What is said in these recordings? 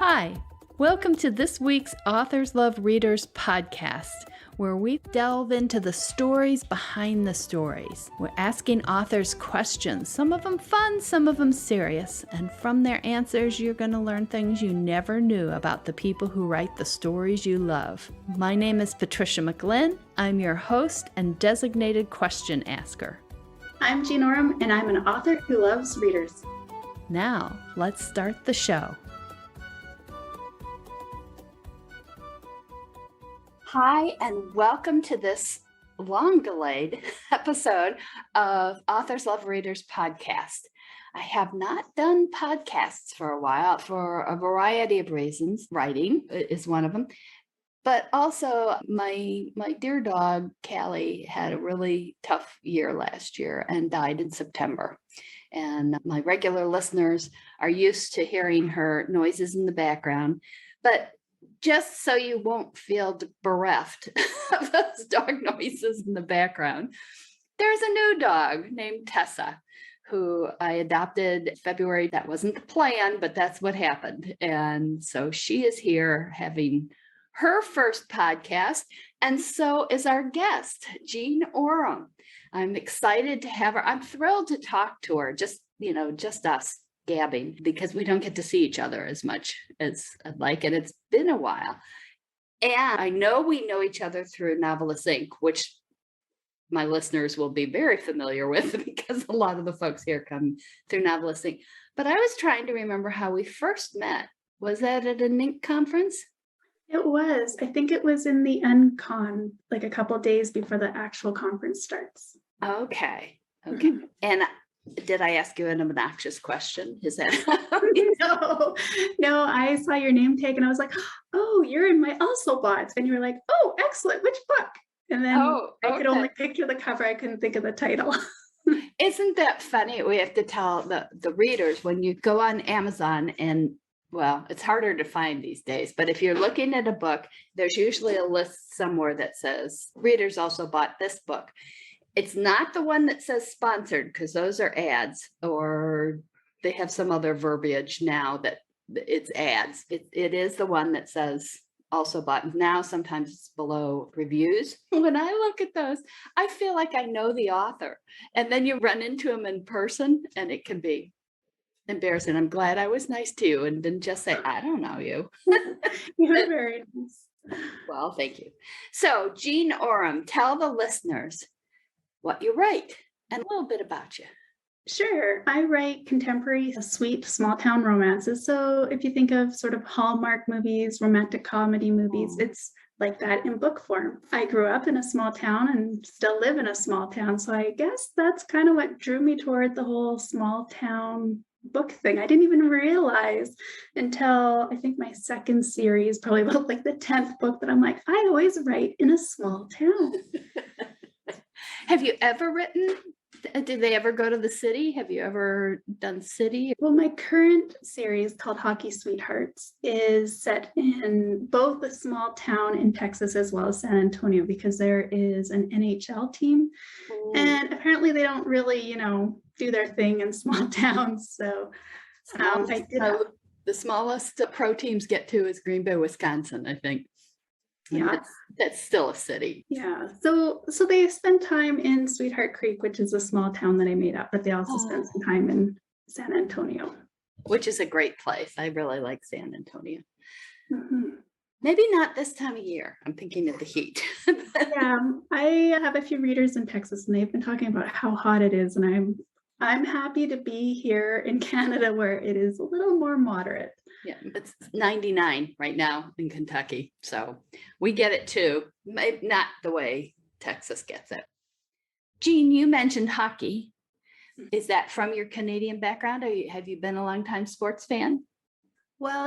Hi, welcome to this week's Authors Love Readers podcast, where we delve into the stories behind the stories. We're asking authors questions, some of them fun, some of them serious, and from their answers, you're going to learn things you never knew about the people who write the stories you love. My name is Patricia McLinn. I'm your host and designated question asker. I'm Jean Oram, and I'm an author who loves readers. Now, let's start the show. Hi, and welcome to this long-delayed episode of Authors Love Readers podcast. I have not done podcasts for a while for a variety of reasons. Writing is one of them. But also, my dear dog, Callie, had a really tough year last year and died in September. And my regular listeners are used to hearing her noises in the background. But just so you won't feel bereft of those dog noises in the background, there's a new dog named Tessa, who I adopted in February. That wasn't the plan, but that's what happened. And so she is here having her first podcast, and so is our guest, Jean Oram. I'm excited to have her. I'm thrilled to talk to her, just us gabbing, because we don't get to see each other as much as I'd like, and it's been a while. And I know we know each other through Novelist Inc., which my listeners will be very familiar with because a lot of the folks here come through Novelist Inc. But I was trying to remember how we first met. Was that at a NINC conference? It was. I think it was in the UnCon, like a couple of days before the actual conference starts. Okay. And did I ask you an obnoxious question? Is that No, I saw your name tag and I was like, oh, you're in my also bots. And you were like, oh, excellent. Which book? And then I could only picture the cover. I couldn't think of the title. Isn't that funny? We have to tell the readers when you go on Amazon and, well, it's harder to find these days, but if you're looking at a book, there's usually a list somewhere that says readers also bought this book. It's not the one that says sponsored, because those are ads, or they have some other verbiage now that it's ads. It is the one that says also bought. Now sometimes it's below reviews. When I look at those, I feel like I know the author, and then you run into them in person and it can be embarrassing. I'm glad I was nice to you and didn't just say, I don't know you. You're very nice. Well, thank you. So, Jean Oram, tell the listeners what you write and a little bit about you. Sure. I write contemporary, sweet, small town romances. So if you think of sort of Hallmark movies, romantic comedy movies, it's like that in book form. I grew up in a small town and still live in a small town. So I guess that's kind of what drew me toward the whole small town book thing. I didn't even realize until I think my second series, probably about like the 10th book, that I'm like, I always write in a small town. Have you ever written? Did they ever go to the city? Have you ever done city? Well, my current series called Hockey Sweethearts is set in both a small town in Texas as well as San Antonio, because there is an NHL team. Ooh. And apparently they don't really, do their thing in small towns. So the smallest pro teams get to is Green Bay, Wisconsin, I think. Yeah, that's still a city. Yeah. So they spend time in Sweetheart Creek, which is a small town that I made up, but they also spend some time in San Antonio, which is a great place. I really like San Antonio. Mm-hmm. Maybe not this time of year. I'm thinking of the heat. Yeah, I have a few readers in Texas, and they've been talking about how hot it is, and I'm happy to be here in Canada where it is a little more moderate. Yeah, it's 99 right now in Kentucky. So we get it too. Maybe not the way Texas gets it. Jean, you mentioned hockey. Is that from your Canadian background? Have you been a longtime sports fan? Well,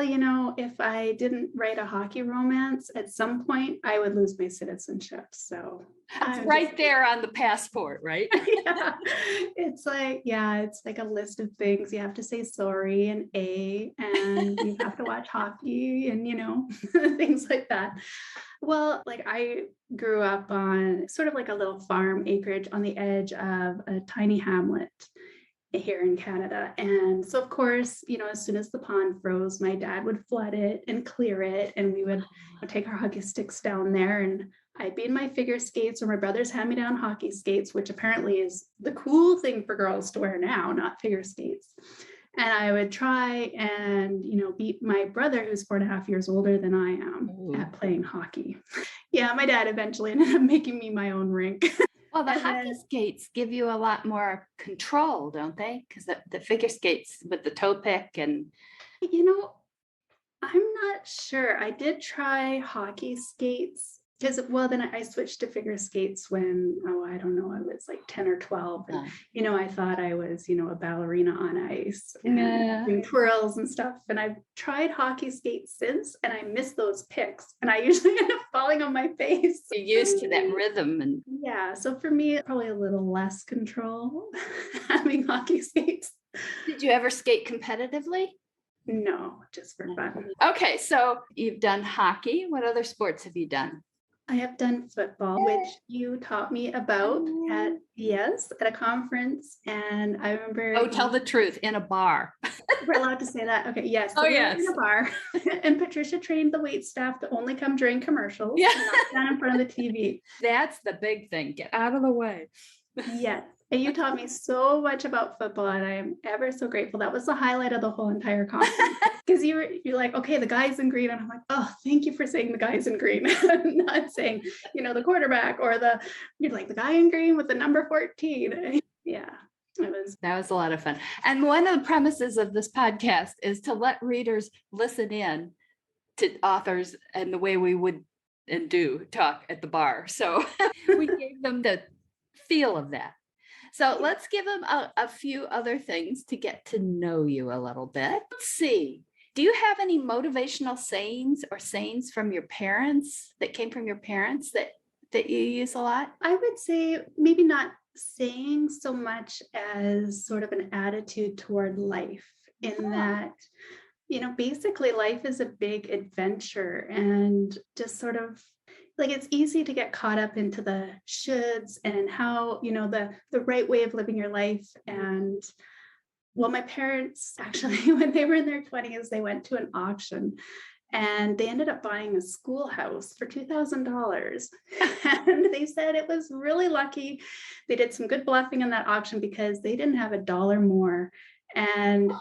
if I didn't write a hockey romance, at some point I would lose my citizenship. So it's right there on the passport, right? Yeah. It's like a list of things. You have to say sorry and and you have to watch hockey and, things like that. Well, I grew up on sort of like a little farm acreage on the edge of a tiny hamlet. here in Canada. And so, of course, as soon as the pond froze, my dad would flood it and clear it. And we would take our hockey sticks down there, and I'd be in my figure skates or my brother's hand-me-down hockey skates, which apparently is the cool thing for girls to wear now, not figure skates. And I would try and, beat my brother, who's 4.5 years older than I am, at playing hockey. Yeah, my dad eventually ended up making me my own rink. Well, the hockey skates give you a lot more control, don't they? Because the figure skates with the toe pick and... I'm not sure. I did try hockey skates because, then I switched to figure skates when, I don't know, I was like 10 or 12. And, I thought I was, a ballerina on ice, doing twirls and stuff. And I've tried hockey skates since, and I miss those picks. And I usually end up falling on my face. You're used to that rhythm. And yeah. So for me, probably a little less control having hockey skates. Did you ever skate competitively? No, just for fun. Okay, so you've done hockey. What other sports have you done? I have done football, which you taught me about at a conference. And I remember... Oh, tell the truth, in a bar. We're allowed to say that? Okay, yes. So yes. In a bar. And Patricia trained the wait staff to only come during commercials. Yeah. And not stand in front of the TV. That's the big thing. Get out of the way. Yes. And you taught me so much about football, and I am ever so grateful. That was the highlight of the whole entire conference. Because you're like, okay, the guy's in green. And I'm like, oh, thank you for saying the guy's in green. Not saying, the quarterback or you're like the guy in green with the number 14. Yeah. That was a lot of fun. And one of the premises of this podcast is to let readers listen in to authors and the way we would and do talk at the bar. So we gave them the feel of that. So let's give them a few other things to get to know you a little bit. Let's see. Do you have any motivational sayings or sayings from your parents that came from your parents that you use a lot? I would say maybe not saying so much as sort of an attitude toward life, in that, basically life is a big adventure, and just sort of like, it's easy to get caught up into the shoulds and how, the right way of living your life. And my parents actually, when they were in their 20s, they went to an auction and they ended up buying a schoolhouse for $2,000. And they said it was really lucky. They did some good bluffing in that auction because they didn't have $1 more. And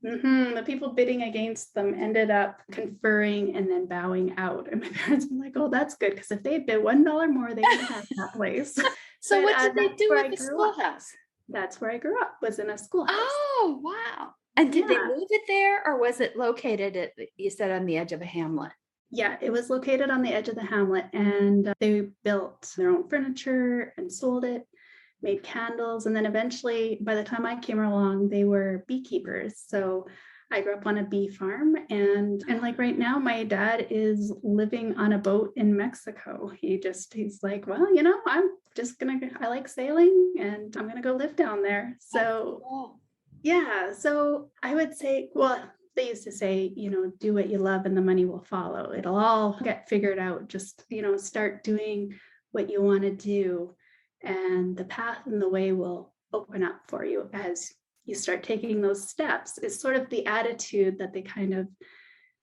the people bidding against them ended up conferring and then bowing out. And my parents were like, oh, that's good. Because if they had bid $1 more, they would have that place. So what did they do with the schoolhouse? That's where I grew up, was in a schoolhouse. Oh, wow. And did they move it there, or was it located you said, on the edge of a hamlet? Yeah, it was located on the edge of the hamlet, and they built their own furniture and sold it, made candles. And then eventually, by the time I came along, they were beekeepers. So I grew up on a bee farm, and like right now, my dad is living on a boat in Mexico. He's like, well, I like sailing, and I'm going to go live down there. So yeah, so I would say, they used to say, do what you love and the money will follow. It'll all get figured out. Just, start doing what you want to do, and the path and the way will open up for you as you start taking those steps, is sort of the attitude that they kind of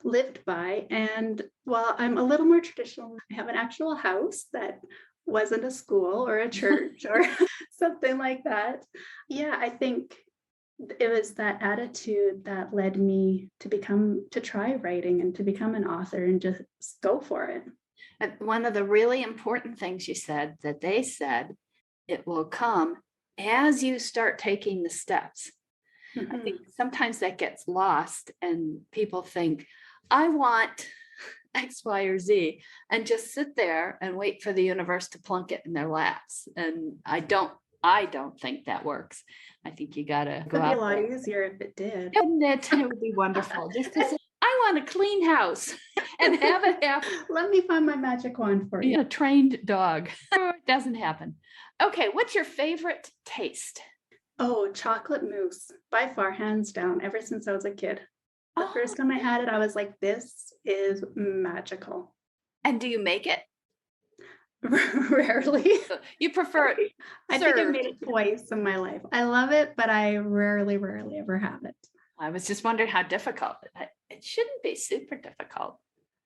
lived by. And while I'm a little more traditional, I have an actual house that wasn't a school or a church or something like that. Yeah, I think it was that attitude that led me to try writing and to become an author and just go for it. And one of the really important things you said, that they said, it will come as you start taking the steps. Mm-hmm. I think sometimes that gets lost, and people think, I want X, Y, or Z, and just sit there and wait for the universe to plunk it in their laps. And I don't think that works. I think you gotta go out. It'd be a lot easier if it did. Wouldn't it? It would be wonderful. Just to say, I want a clean house and have it happen. Let me find my magic wand for you. A trained dog. It doesn't happen. Okay, what's your favorite taste? Oh, chocolate mousse, by far, hands down, ever since I was a kid. The first time I had it, I was like, this is magical. And do you make it? Rarely. You prefer it I think I served. made it twice in my life. I love it, but I rarely ever have it. I was just wondering how difficult. It shouldn't be super difficult.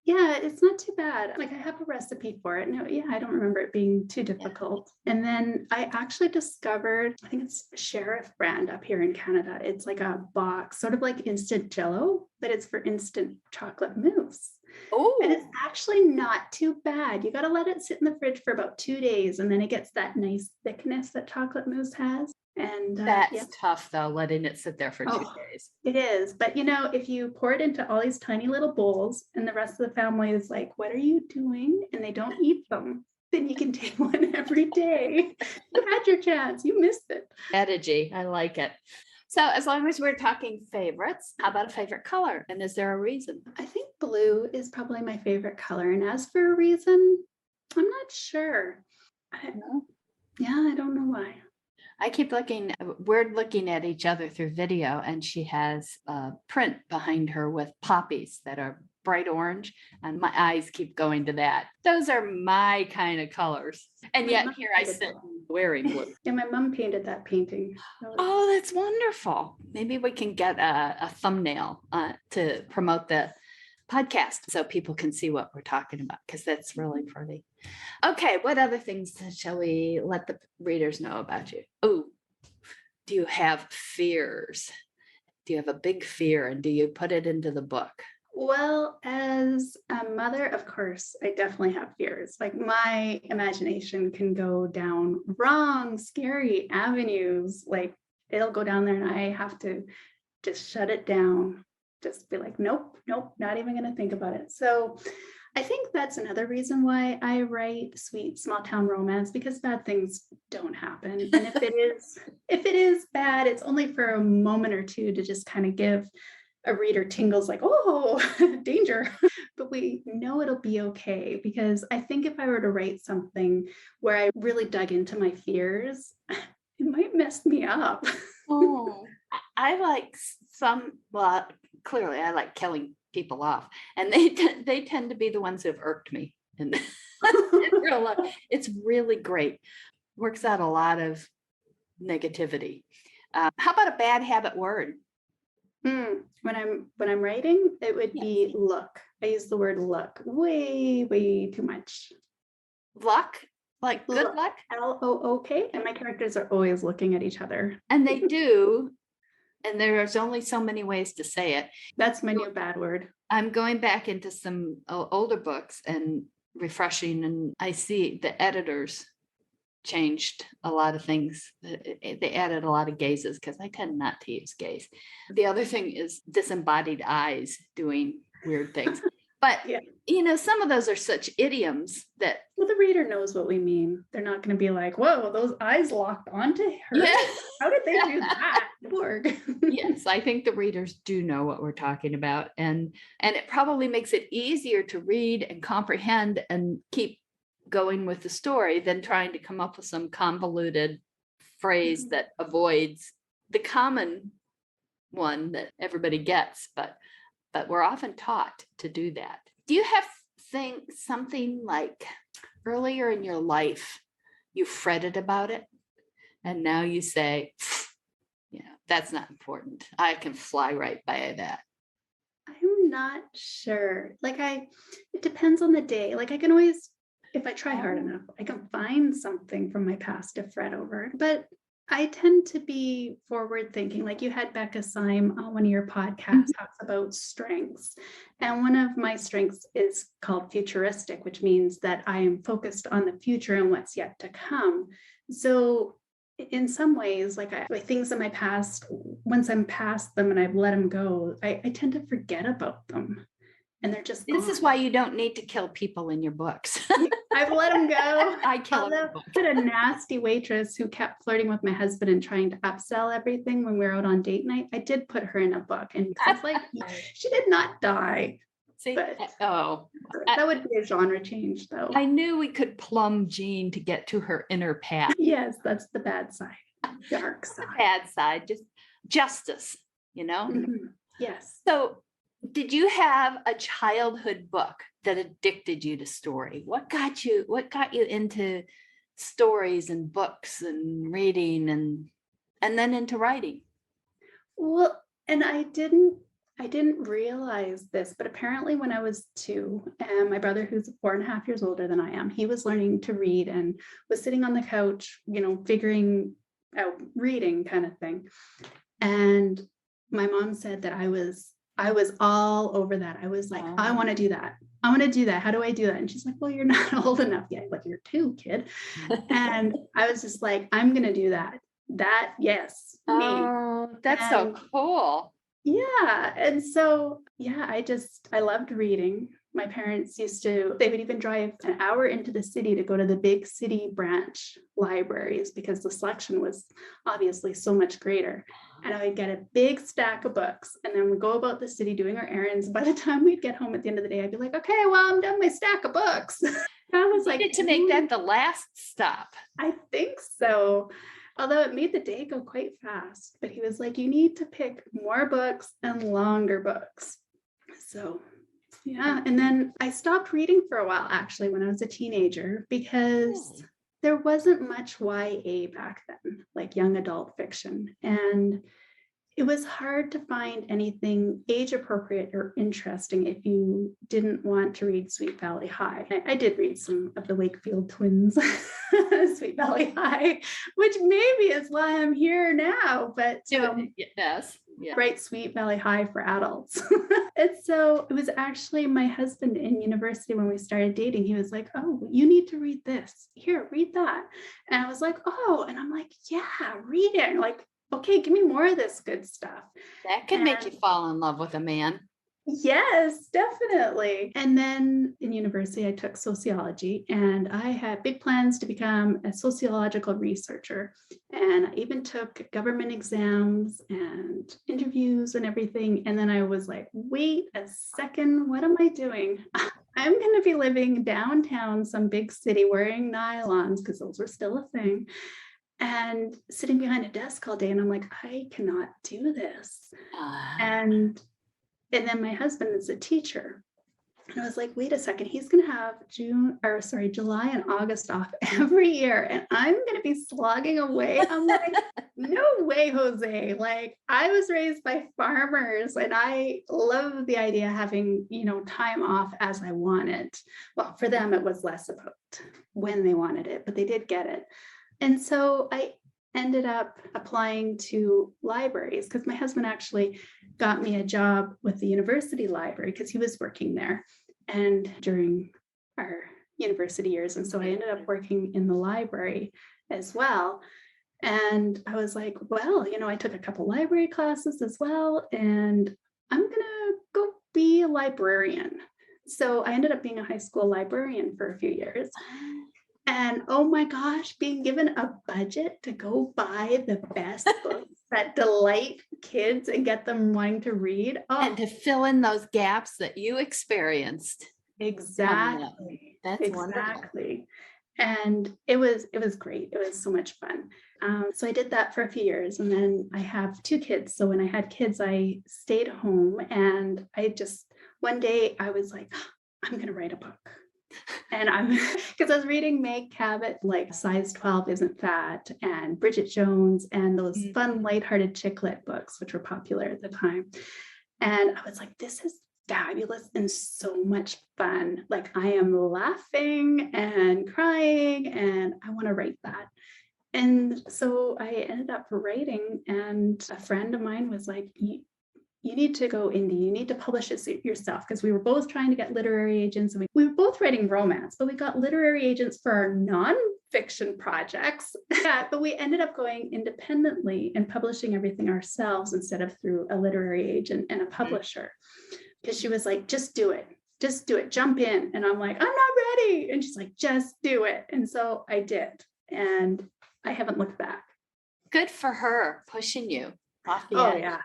Yeah, it's not too bad. Like I have a recipe for it. No, yeah, I don't remember it being too difficult. And then I actually discovered, I think it's Sheriff brand up here in Canada. It's like a box, sort of like instant Jello, but it's for instant chocolate mousse. And it's Oh, actually not too bad. You got to let it sit in the fridge for about 2 days, and then it gets that nice thickness that chocolate mousse has. And that's yeah. tough though, letting it sit there for 2 Oh, days. it is. But if you pour it into all these tiny little bowls and the rest of the family is like, what are you doing? And they don't eat them, then you can take one every day. You had your chance. You missed it. Strategy. I like it. So as long as we're talking favorites, how about a favorite color? And is there a reason? I think blue is probably my favorite color. And as for a reason, I'm not sure. I don't know why. I keep looking, we're looking at each other through video, and she has a print behind her with poppies that are bright orange, and my eyes keep going to that. Those are my kind of colors. And My yet mom here I painted sit that. wearing blue. Yeah, my mom painted that painting. Oh, that's wonderful. Maybe we can get a thumbnail to promote the podcast so people can see what we're talking about, because that's really pretty. Okay, what other things shall we let the readers know about you? Oh, do you have fears? Do you have a big fear, and do you put it into the book? Well, as a mother, of course, I definitely have fears. Like my imagination can go down wrong, scary avenues. Like it'll go down there and I have to just shut it down. Just be like, nope, not even going to think about it. So I think that's another reason why I write sweet small town romance, because bad things don't happen. And if it is bad, it's only for a moment or two to just kind of give a reader tingles like, oh, danger. But we know it'll be okay, because I think if I were to write something where I really dug into my fears, it might mess me up. Oh, I like some, well, clearly I like killing people off, and they tend to be the ones who have irked me in real life. It's really great. Works out a lot of negativity. How about a bad habit word? When I'm writing, it would be look. I use the word look way too much. Luck, like good luck. LOOK, and my characters are always looking at each other. And they do. And there's only so many ways to say it. That's my new bad word. I'm going back into some older books and refreshing, and I see the editors changed a lot of things. They added a lot of gazes, because I tend not to use gaze. The other thing is disembodied eyes doing weird things. But, some of those are such idioms that... Well, the reader knows what we mean. They're not going to be like, whoa, those eyes locked onto her. Yeah. How did they do that? Yes, I think the readers do know what we're talking about. And it probably makes it easier to read and comprehend and keep going with the story than trying to come up with some convoluted phrase that avoids the common one that everybody gets. But we're often taught to do that. Do you have something like earlier in your life you fretted about it, and now you say, that's not important, I can fly right by that? I'm not sure. It depends on the day. Like I can always, if I try hard enough, I can find something from my past to fret over. But I tend to be forward thinking. Like you had Becca Syme on one of your podcasts talks about strengths. And one of my strengths is called futuristic, which means that I am focused on the future and what's yet to come. So in some ways, like things in my past, once I'm past them and I've let them go, I tend to forget about them. And they're just This is why you don't need to kill people in your books. I've let them go. I kill them. I had a nasty waitress who kept flirting with my husband and trying to upsell everything when we were out on date night. I did put her in a book, and it's like she did not die. See, but that would be a genre change, though. I knew we could plumb Jean to get to her inner path. Yes, that's the bad side, dark side. The bad side, just justice, Mm-hmm. Yes. So Did you have a childhood book that addicted you to story? What got you into stories and books and reading and then into writing? Well, and I didn't realize this, but apparently when I was 2, and my brother, who's 4.5 years older than I am, he was learning to read and was sitting on the couch, figuring out reading kind of thing. And my mom said that I was all over that. I was like, I want to do that. I want to do that. How do I do that? And she's like, well, you're not old enough yet. Like, you're 2, kid. And I was just like, I'm going to do that. That, yes. Me. Oh, that's so cool. Yeah. And so, yeah, I loved reading. My parents they would even drive an hour into the city to go to the big city branch libraries because the selection was obviously so much greater. And I would get a big stack of books and then we'd go about the city doing our errands. By the time we'd get home at the end of the day, I'd be like, okay, well, I'm done my stack of books. I was like, to make that the last stop. I think so. Although it made the day go quite fast, but he was like, you need to pick more books and longer books. So, yeah. And then I stopped reading for a while, actually, when I was a teenager, because there wasn't much YA back then, like young adult fiction. And it was hard to find anything age appropriate or interesting if you didn't want to read Sweet Valley High. I did read some of the Wakefield twins, Sweet Valley High, which maybe is why I'm here now, but yes. Yeah. Write Sweet Valley High for adults. And so it was actually my husband in university when we started dating. He was like, oh, you need to read this. Here, read that. And I was like, oh, and I'm like, yeah, reading. Like, okay, give me more of this good stuff. That could make you fall in love with a man. Yes, definitely. And then in university, I took sociology and I had big plans to become a sociological researcher. And I even took government exams and interviews and everything. And then I was like, wait a second, what am I doing? I'm going to be living downtown, some big city, wearing nylons because those were still a thing. And sitting behind a desk all day. And I'm like, I cannot do this. And then my husband is a teacher. And I was like, wait a second, he's going to have July and August off every year. And I'm going to be slogging away. I'm like, no way, Jose. Like, I was raised by farmers and I love the idea of having, time off as I wanted. Well, for them, it was less about when they wanted it, but they did get it. And so I ended up applying to libraries because my husband actually got me a job with the university library because he was working there and during our university years. And so I ended up working in the library as well. And I was like, well, I took a couple library classes as well, and I'm going to go be a librarian. So I ended up being a high school librarian for a few years. And oh my gosh, being given a budget to go buy the best books that delight kids and get them wanting to read. Oh. And to fill in those gaps that you experienced. Exactly. That's exactly. Wonderful. And it was great. It was so much fun. So I did that for a few years. And then I have 2 kids. So when I had kids, I stayed home and one day I was like, I'm going to write a book. And because I was reading Meg Cabot, like Size 12 Isn't Fat, and Bridget Jones, and those fun, lighthearted chick lit books, which were popular at the time. And I was like, this is fabulous and so much fun. Like, I am laughing and crying, and I want to write that. And so I ended up writing, and a friend of mine was like, you need to go indie, you need to publish it yourself, because we were both trying to get literary agents, and we were both writing romance, but we got literary agents for our nonfiction projects. Yeah, but we ended up going independently and publishing everything ourselves instead of through a literary agent and a publisher, because she was like, just do it, jump in. And I'm like, I'm not ready. And she's like, just do it. And so I did, and I haven't looked back. Good for her, pushing you off the edge. Yeah.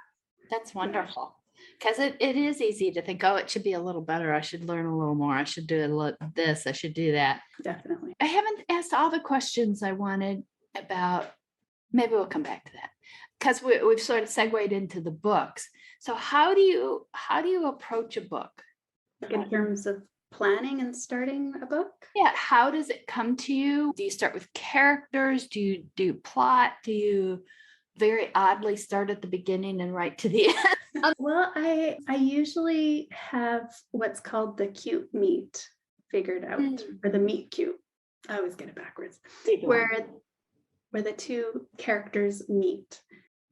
That's wonderful, because it is easy to think, oh, it should be a little better. I should learn a little more. I should do this. I should do that. Definitely. I haven't asked all the questions I wanted about. Maybe we'll come back to that, because we've sort of segued into the books. So how do you approach a book? In terms of planning and starting a book? Yeah, how does it come to you? Do you start with characters? Do you do plot? Do you very oddly start at the beginning and right to the end? Well, I usually have what's called the cute meet figured out, or the meet cute. I always get it backwards. Where the two characters meet.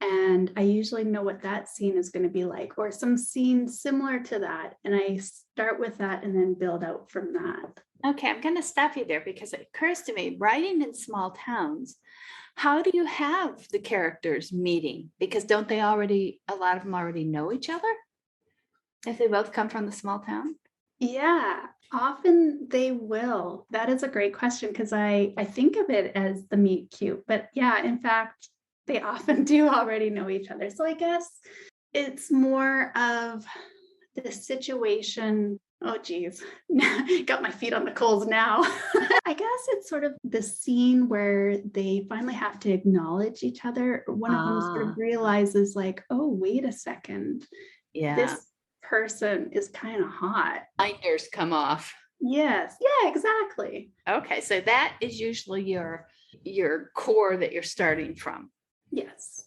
And I usually know what that scene is going to be like, or some scene similar to that. And I start with that and then build out from that. Okay, I'm going to stop you there because it occurs to me, writing in small towns, how do you have the characters meeting? Because don't they already, a lot of them already know each other? If they both come from the small town? Yeah, often they will. That is a great question because I think of it as the meet cute. But yeah, in fact, they often do already know each other. So I guess it's more of the situation. Oh, geez, got my feet on the coals now. I guess it's sort of the scene where they finally have to acknowledge each other. One of them sort of realizes like, oh, wait a second. Yeah. This person is kind of hot. Blinders come off. Yes. Yeah, exactly. Okay. So that is usually your core that you're starting from. Yes.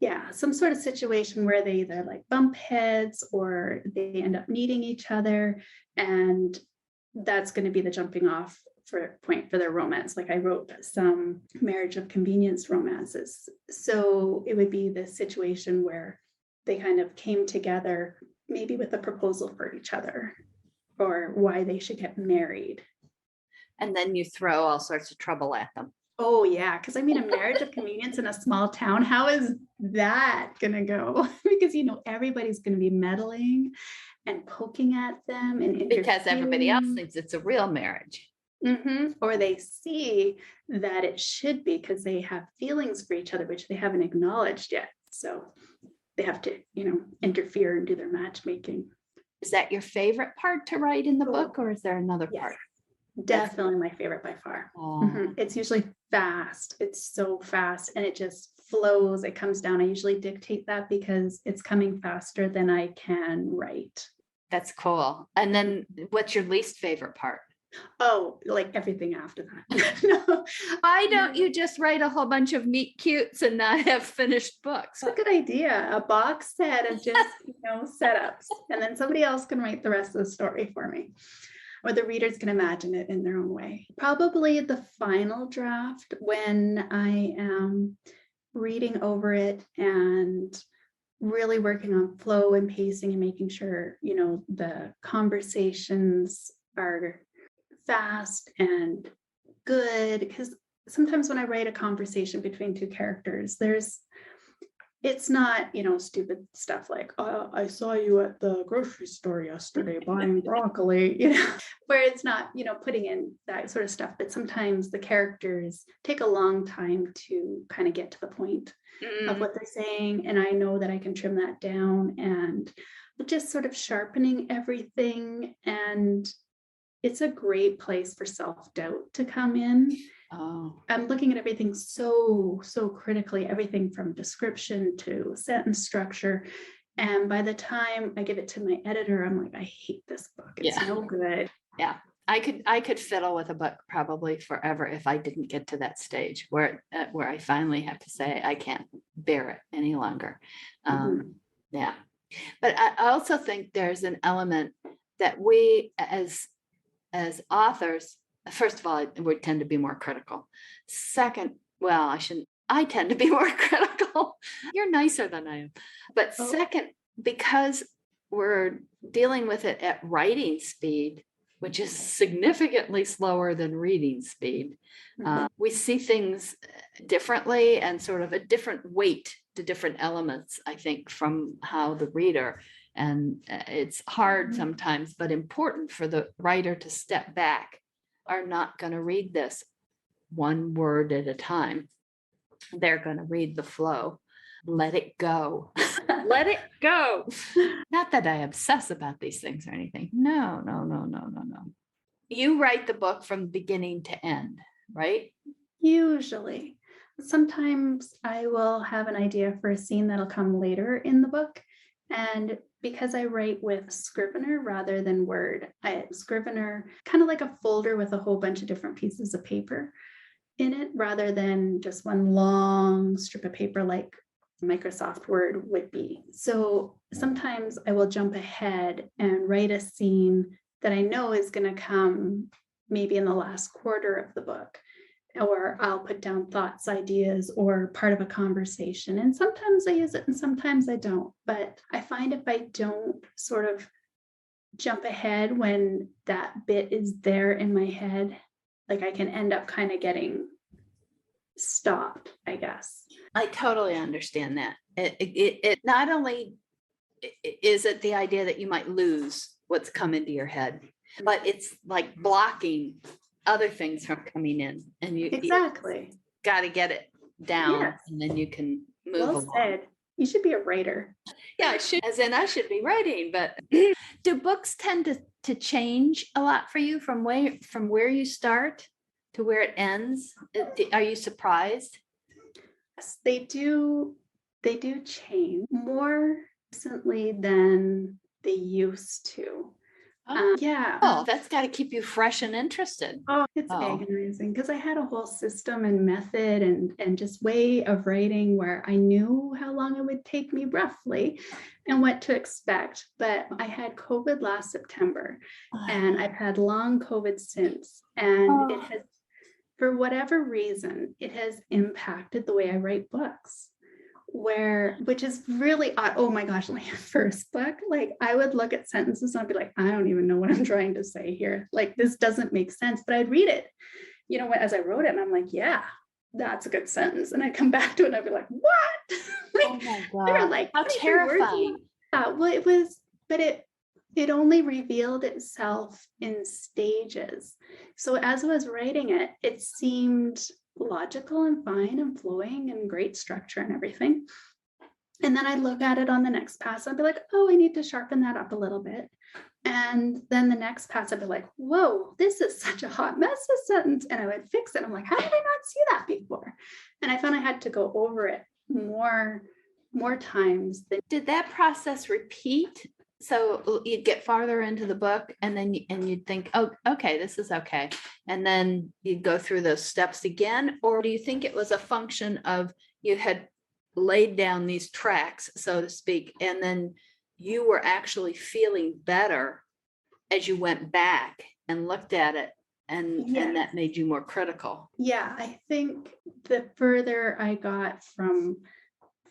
Yeah. Some sort of situation where they either like bump heads or they end up meeting each other. And that's going to be the jumping off point for their romance. Like I wrote some marriage of convenience romances. So it would be the situation where they kind of came together, maybe with a proposal for each other or why they should get married. And then you throw all sorts of trouble at them. Oh, yeah. Because I mean, a marriage of convenience in a small town, how is that going to go? Because, everybody's going to be meddling and poking at them. And because everybody else thinks it's a real marriage. Mm-hmm. Or they see that it should be because they have feelings for each other, which they haven't acknowledged yet. So they have to, interfere and do their matchmaking. Is that your favorite part to write in the book, or is there another part? Definitely my favorite by far. Mm-hmm. It's usually fast. It's so fast and it just flows. It comes down. I usually dictate that because it's coming faster than I can write. That's cool. And then what's your least favorite part? Oh, like everything after that. No. Why don't you just write a whole bunch of meet cutes and not have finished books? That's a good idea. A box set of just, setups. And then somebody else can write the rest of the story for me. Or the readers can imagine it in their own way. Probably the final draft when I am reading over it and really working on flow and pacing and making sure, the conversations are fast and good. Because sometimes when I write a conversation between two characters, it's not, stupid stuff like, oh, I saw you at the grocery store yesterday buying broccoli, where it's not, putting in that sort of stuff. But sometimes the characters take a long time to kind of get to the point of what they're saying. And I know that I can trim that down and just sort of sharpening everything. And it's a great place for self-doubt to come in. Oh. I'm looking at everything so critically, everything from description to sentence structure. And by the time I give it to my editor, I'm like, I hate this book. It's no good. Yeah. I could fiddle with a book probably forever if I didn't get to that stage where I finally have to say, I can't bear it any longer. Yeah. But I also think there's an element that we as authors, first of all, we tend to be more critical. Second, I tend to be more critical. You're nicer than I am. But second, because we're dealing with it at writing speed, which is significantly slower than reading speed, we see things differently and sort of a different weight to different elements, I think, from how the reader. And it's hard sometimes, but important for the writer to step back. Are not going to read this one word at a time. They're going to read the flow. Let it go. Let it go. Not that I obsess about these things or anything. No. You write the book from beginning to end, right? Usually. Sometimes I will have an idea for a scene that'll come later in the book. And because I write with Scrivener rather than Word, Scrivener kind of like a folder with a whole bunch of different pieces of paper in it, rather than just one long strip of paper like Microsoft Word would be. So sometimes I will jump ahead and write a scene that I know is going to come maybe in the last quarter of the book, or I'll put down thoughts, ideas, or part of a conversation. And sometimes I use it and sometimes I don't. But I find if I don't sort of jump ahead when that bit is there in my head, like I can end up kind of getting stopped, I guess. I totally understand that. It not only is it the idea that you might lose what's come into your head, but it's like blocking other things from coming in, and you Exactly got to get it down, Yes. and then you can move Well along. said. You should be a writer. Yeah, I should, as in I should be writing, but do books tend to change a lot for you from where you start to where it ends? Are you surprised? Yes, they do change more recently than they used to. Yeah. Oh, that's got to keep you fresh and interested. Oh, it's agonizing because I had a whole system and method and just way of writing where I knew how long it would take me roughly and what to expect. But I had COVID last September and I've had long COVID since. And it has, for whatever reason, it has impacted the way I write books. Which is really odd. Oh my gosh, my first book, like I would look at sentences and I'd be like, I don't even know what I'm trying to say here. Like this doesn't make sense, but I'd read it, as I wrote it, and I'm like, yeah, that's a good sentence. And I'd come back to it and I'd be like, what? Oh my God. Like, how terrifying. Well, it was, but it only revealed itself in stages. So as I was writing it, it seemed logical and fine and flowing and great structure and everything. And then I'd look at it on the next pass. I'd be like, oh, I need to sharpen that up a little bit. And then the next pass, I'd be like, whoa, this is such a hot mess, this sentence. And I would fix it. I'm like, how did I not see that before? And I found I had to go over it more times. Did that process repeat? So you'd get farther into the book and then you'd think, oh, okay, this is okay. And then you'd go through those steps again? Or do you think it was a function of you had laid down these tracks, so to speak, and then you were actually feeling better as you went back and looked at it and that made you more critical? Yeah, I think the further I got from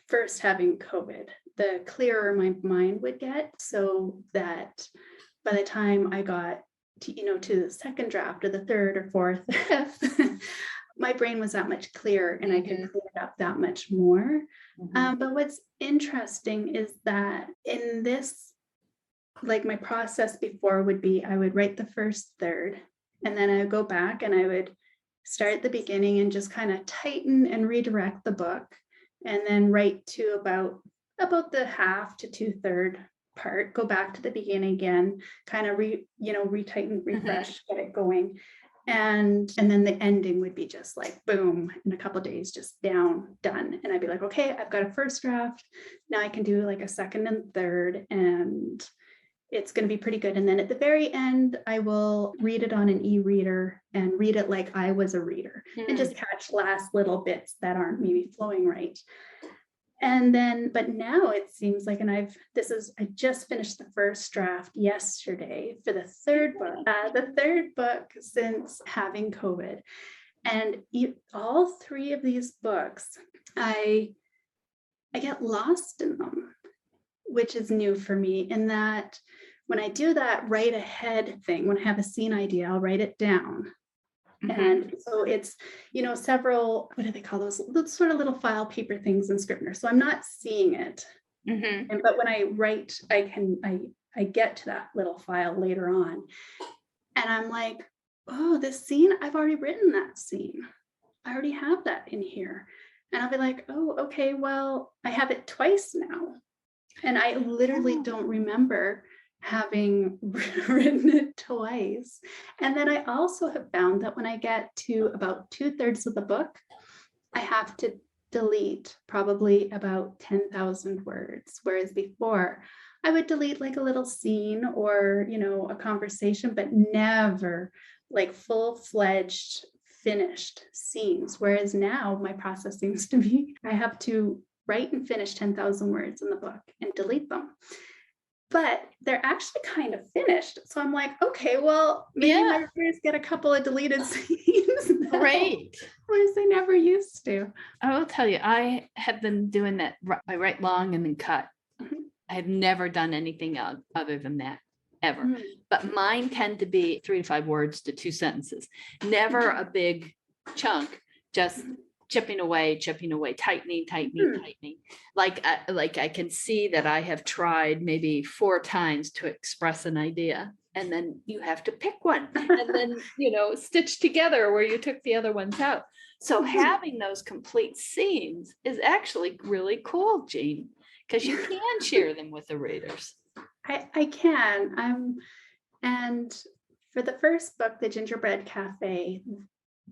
first having COVID, the clearer my mind would get, so that by the time I got to the second draft or the third or fourth, fifth, my brain was that much clearer and I could clear it up that much more. But what's interesting is that in this, like my process before would be, I would write the first third and then I would go back and I would start at the beginning and just kind of tighten and redirect the book, and then write to about the half to 2/3 part, go back to the beginning again, kind of retighten, refresh, get it going. And then the ending would be just like, boom, in a couple of days, just done. And I'd be like, okay, I've got a first draft. Now I can do like a second and third, and it's going to be pretty good. And then at the very end, I will read it on an e-reader and read it like I was a reader and just catch last little bits that aren't maybe flowing right. And then, but now it seems like, I just finished the first draft yesterday for the third book since having COVID. And all three of these books, I get lost in them, which is new for me, in that when I do that write ahead thing, when I have a scene idea, I'll write it down. And so it's, several, what do they call those sort of little file paper things in Scrivener. So I'm not seeing it. But when I write, I get to that little file later on. And I'm like, oh, this scene, I've already written that scene. I already have that in here. And I'll be like, oh, okay, well, I have it twice now. And I literally don't remember having written it twice. And then I also have found that when I get to about 2/3 of the book, I have to delete probably about 10,000 words, whereas before I would delete like a little scene or, a conversation, but never like full-fledged finished scenes. Whereas now my process seems to be, I have to write and finish 10,000 words in the book and delete them. But they're actually kind of finished. So I'm like, okay, well, maybe my readers get a couple of deleted scenes now, Great. whereas they never used to. I will tell you, I have been doing that. I write long and then cut. Mhm. I have never done anything other than that, ever. Mhm. But mine tend to be 3 to 5 words to 2 sentences. Never a big chunk, just chipping away, tightening. Like I can see that I have tried maybe 4 times to express an idea, and then you have to pick one and then, stitch together where you took the other ones out. So having those complete scenes is actually really cool, Jean, because you can share them with the readers. I can. And for the first book, The Gingerbread Cafe,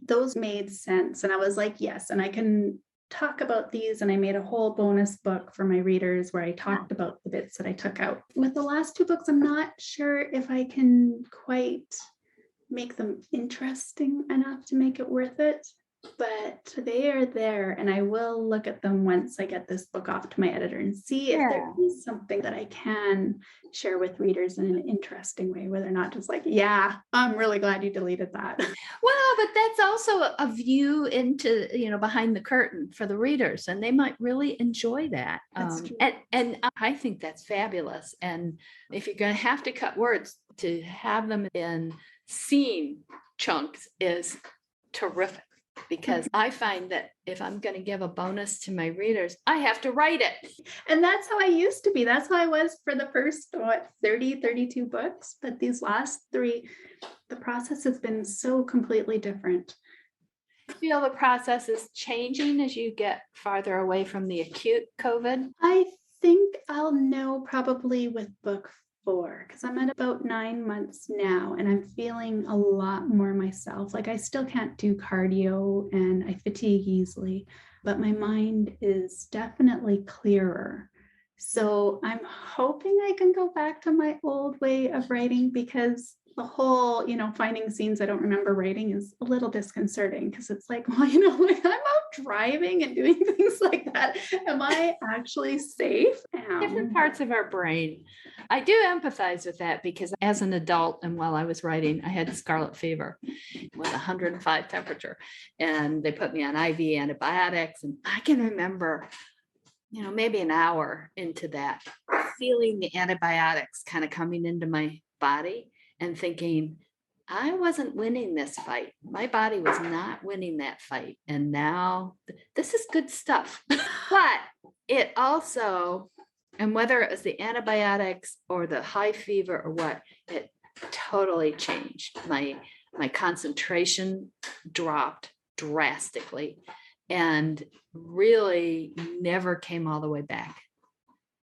those made sense. And I was like, yes, and I can talk about these. And I made a whole bonus book for my readers where I talked about the bits that I took out. With the last 2 books, I'm not sure if I can quite make them interesting enough to make it worth it. But they are there, and I will look at them once I get this book off to my editor and see if there is something that I can share with readers in an interesting way, where they're not just like, yeah, I'm really glad you deleted that. Well, but that's also a view into, behind the curtain for the readers, and they might really enjoy that. That's true. And I think that's fabulous. And if you're going to have to cut words, to have them in scene chunks is terrific. Because I find that if I'm going to give a bonus to my readers, I have to write it. And that's how I used to be. That's how I was for the first, 32 books. But these last 3, the process has been so completely different. I feel the process is changing as you get farther away from the acute COVID. I think I'll know probably with book 4, because I'm at about 9 months now, and I'm feeling a lot more myself. Like I still can't do cardio and I fatigue easily, but my mind is definitely clearer. So I'm hoping I can go back to my old way of writing, because the whole, finding scenes I don't remember writing is a little disconcerting, because it's like, well, like I'm out driving and doing things like that. Am I actually safe? Different parts of our brain. I do empathize with that, because as an adult and while I was writing, I had scarlet fever with 105 temperature, and they put me on IV antibiotics. And I can remember, maybe an hour into that, feeling the antibiotics kind of coming into my body and thinking, I wasn't winning this fight. My body was not winning that fight. And now this is good stuff. But it also, and whether it was the antibiotics or the high fever or what, it totally changed. My concentration dropped drastically and really never came all the way back.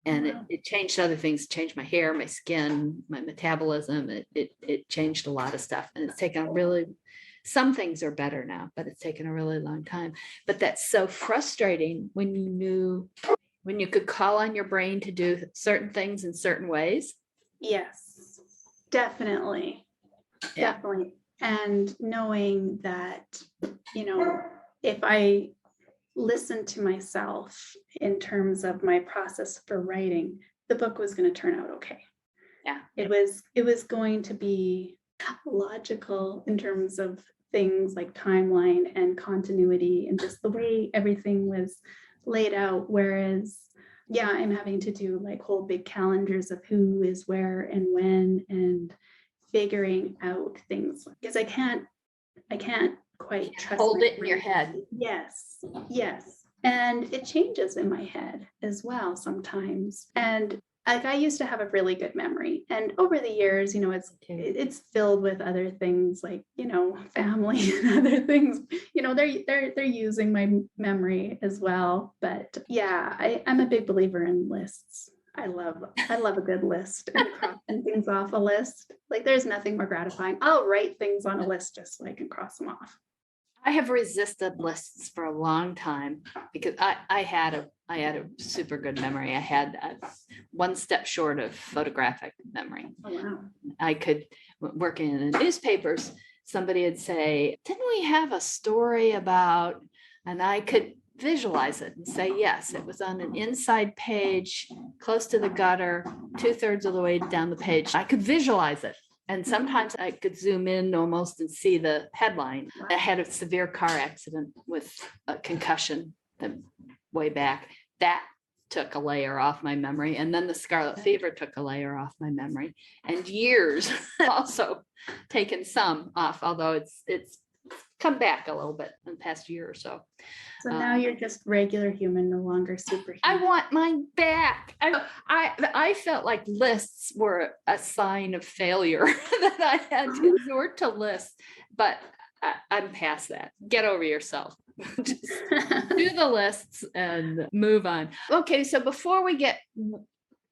And it changed other things, changed my hair, my skin, my metabolism. It changed a lot of stuff. And it's taken some things are better now, but it's taken a really long time. But that's so frustrating when you could call on your brain to do certain things in certain ways. Yes, definitely. Yeah. Definitely. And knowing that, if I listen to myself in terms of my process for writing, the book was going to turn out okay. Yeah. It was going to be logical in terms of things like timeline and continuity and just the way everything was laid out. Whereas, I'm having to do like whole big calendars of who is where and when, and figuring out things, because I can't quite trust hold it in your head. Yes. And it changes in my head as well sometimes. And like I used to have a really good memory, and over the years, it's filled with other things like, family and other things, they're using my memory as well. But I'm a big believer in lists. I love a good list and crossing things off a list. Like there's nothing more gratifying. I'll write things on a list just so I can cross them off. I have resisted lists for a long time because I had a super good memory. I had one step short of photographic memory. Oh, wow. I could, working in the newspapers, somebody would say, didn't we have a story about, and I could visualize it and say, yes, it was on an inside page, close to the gutter, 2/3 of the way down the page. I could visualize it. And sometimes I could zoom in almost and see the headline. I had a severe car accident with a concussion way back. That took a layer off my memory. And then the scarlet fever took a layer off my memory. And years also taken some off, although it's come back a little bit in the past year or so. So now you're just regular human, no longer superhuman. I want mine back. I felt like lists were a sign of failure that I had to resort to lists, but I'm past that. Get over yourself. Just do the lists and move on. Okay, so before we get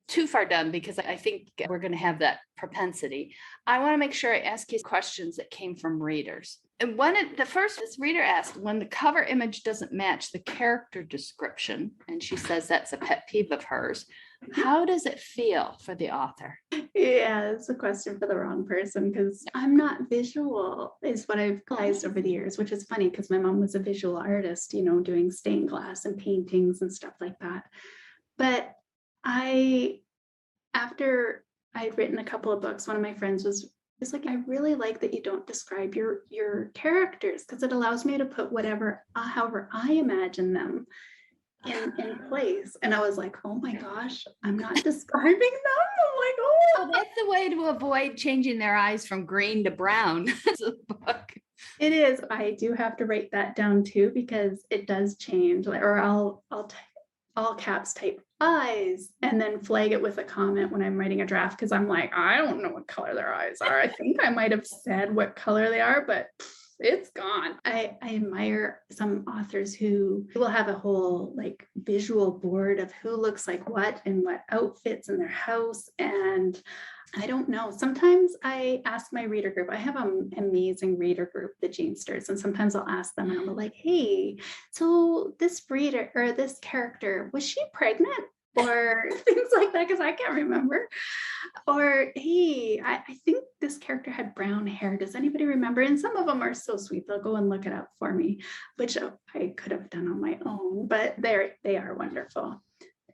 too far done, because I think we're going to have that propensity, I want to make sure I ask you questions that came from readers. And this reader asked, when the cover image doesn't match the character description, and she says that's a pet peeve of hers, how does it feel for the author? Yeah, it's a question for the wrong person because I'm not visual, is what I've realized over the years, which is funny because my mom was a visual artist, doing stained glass and paintings and stuff like that. But after I'd written a couple of books, one of my friends was like, I really like that you don't describe your characters because it allows me to put however I imagine them in place. And I was like, oh my gosh, I'm not describing them. I'm like, oh, that's the way to avoid changing their eyes from green to brown. It is. I do have to write that down too because it does change. Or I'll all caps type eyes and then flag it with a comment when I'm writing a draft because I'm like, I don't know what color their eyes are. I think I might have said what color they are, but it's gone. I admire some authors who will have a whole visual board of who looks like what and what outfits in their house. And I don't know. Sometimes I ask my reader group. I have an amazing reader group, the Jeansters, and sometimes I'll ask them and I'm like, hey, so this reader or this character, was she pregnant? Or things like that, because I can't remember. Or, hey, I think this character had brown hair. Does anybody remember? And some of them are so sweet. They'll go and look it up for me, which I could have done on my own, but they are wonderful.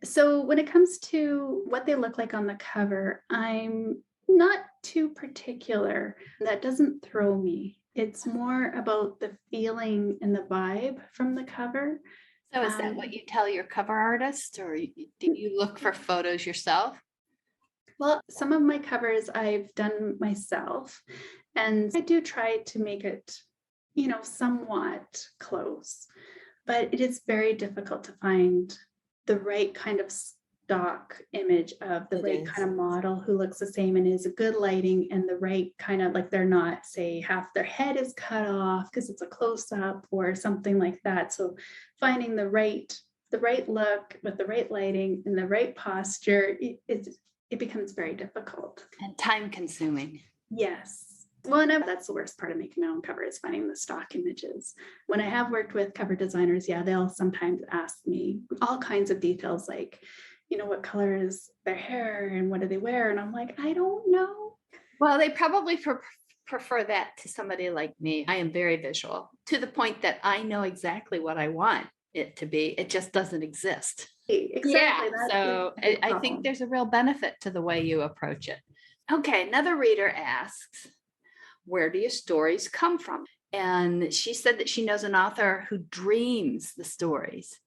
So when it comes to what they look like on the cover, I'm not too particular. That doesn't throw me. It's more about the feeling and the vibe from the cover. So is that what you tell your cover artist, or do you look for photos yourself? Well, some of my covers I've done myself, and I do try to make it, somewhat close, but it is very difficult to find the right kind of stock image of the right kind of model who looks the same and is a good lighting and the right kind of they're not, say, half their head is cut off because it's a close-up or something like that. So finding the right look with the right lighting and the right posture, it becomes very difficult. And time consuming. Yes. Well, and that's the worst part of making my own cover is finding the stock images. When I have worked with cover designers, they'll sometimes ask me all kinds of details like, what color is their hair and what do they wear? And I'm like, I don't know. Well, they probably prefer that to somebody like me. I am very visual to the point that I know exactly what I want it to be. It just doesn't exist. Exactly. Yeah. So I think there's a real benefit to the way you approach it. Okay. Another reader asks, where do your stories come from? And she said that she knows an author who dreams the stories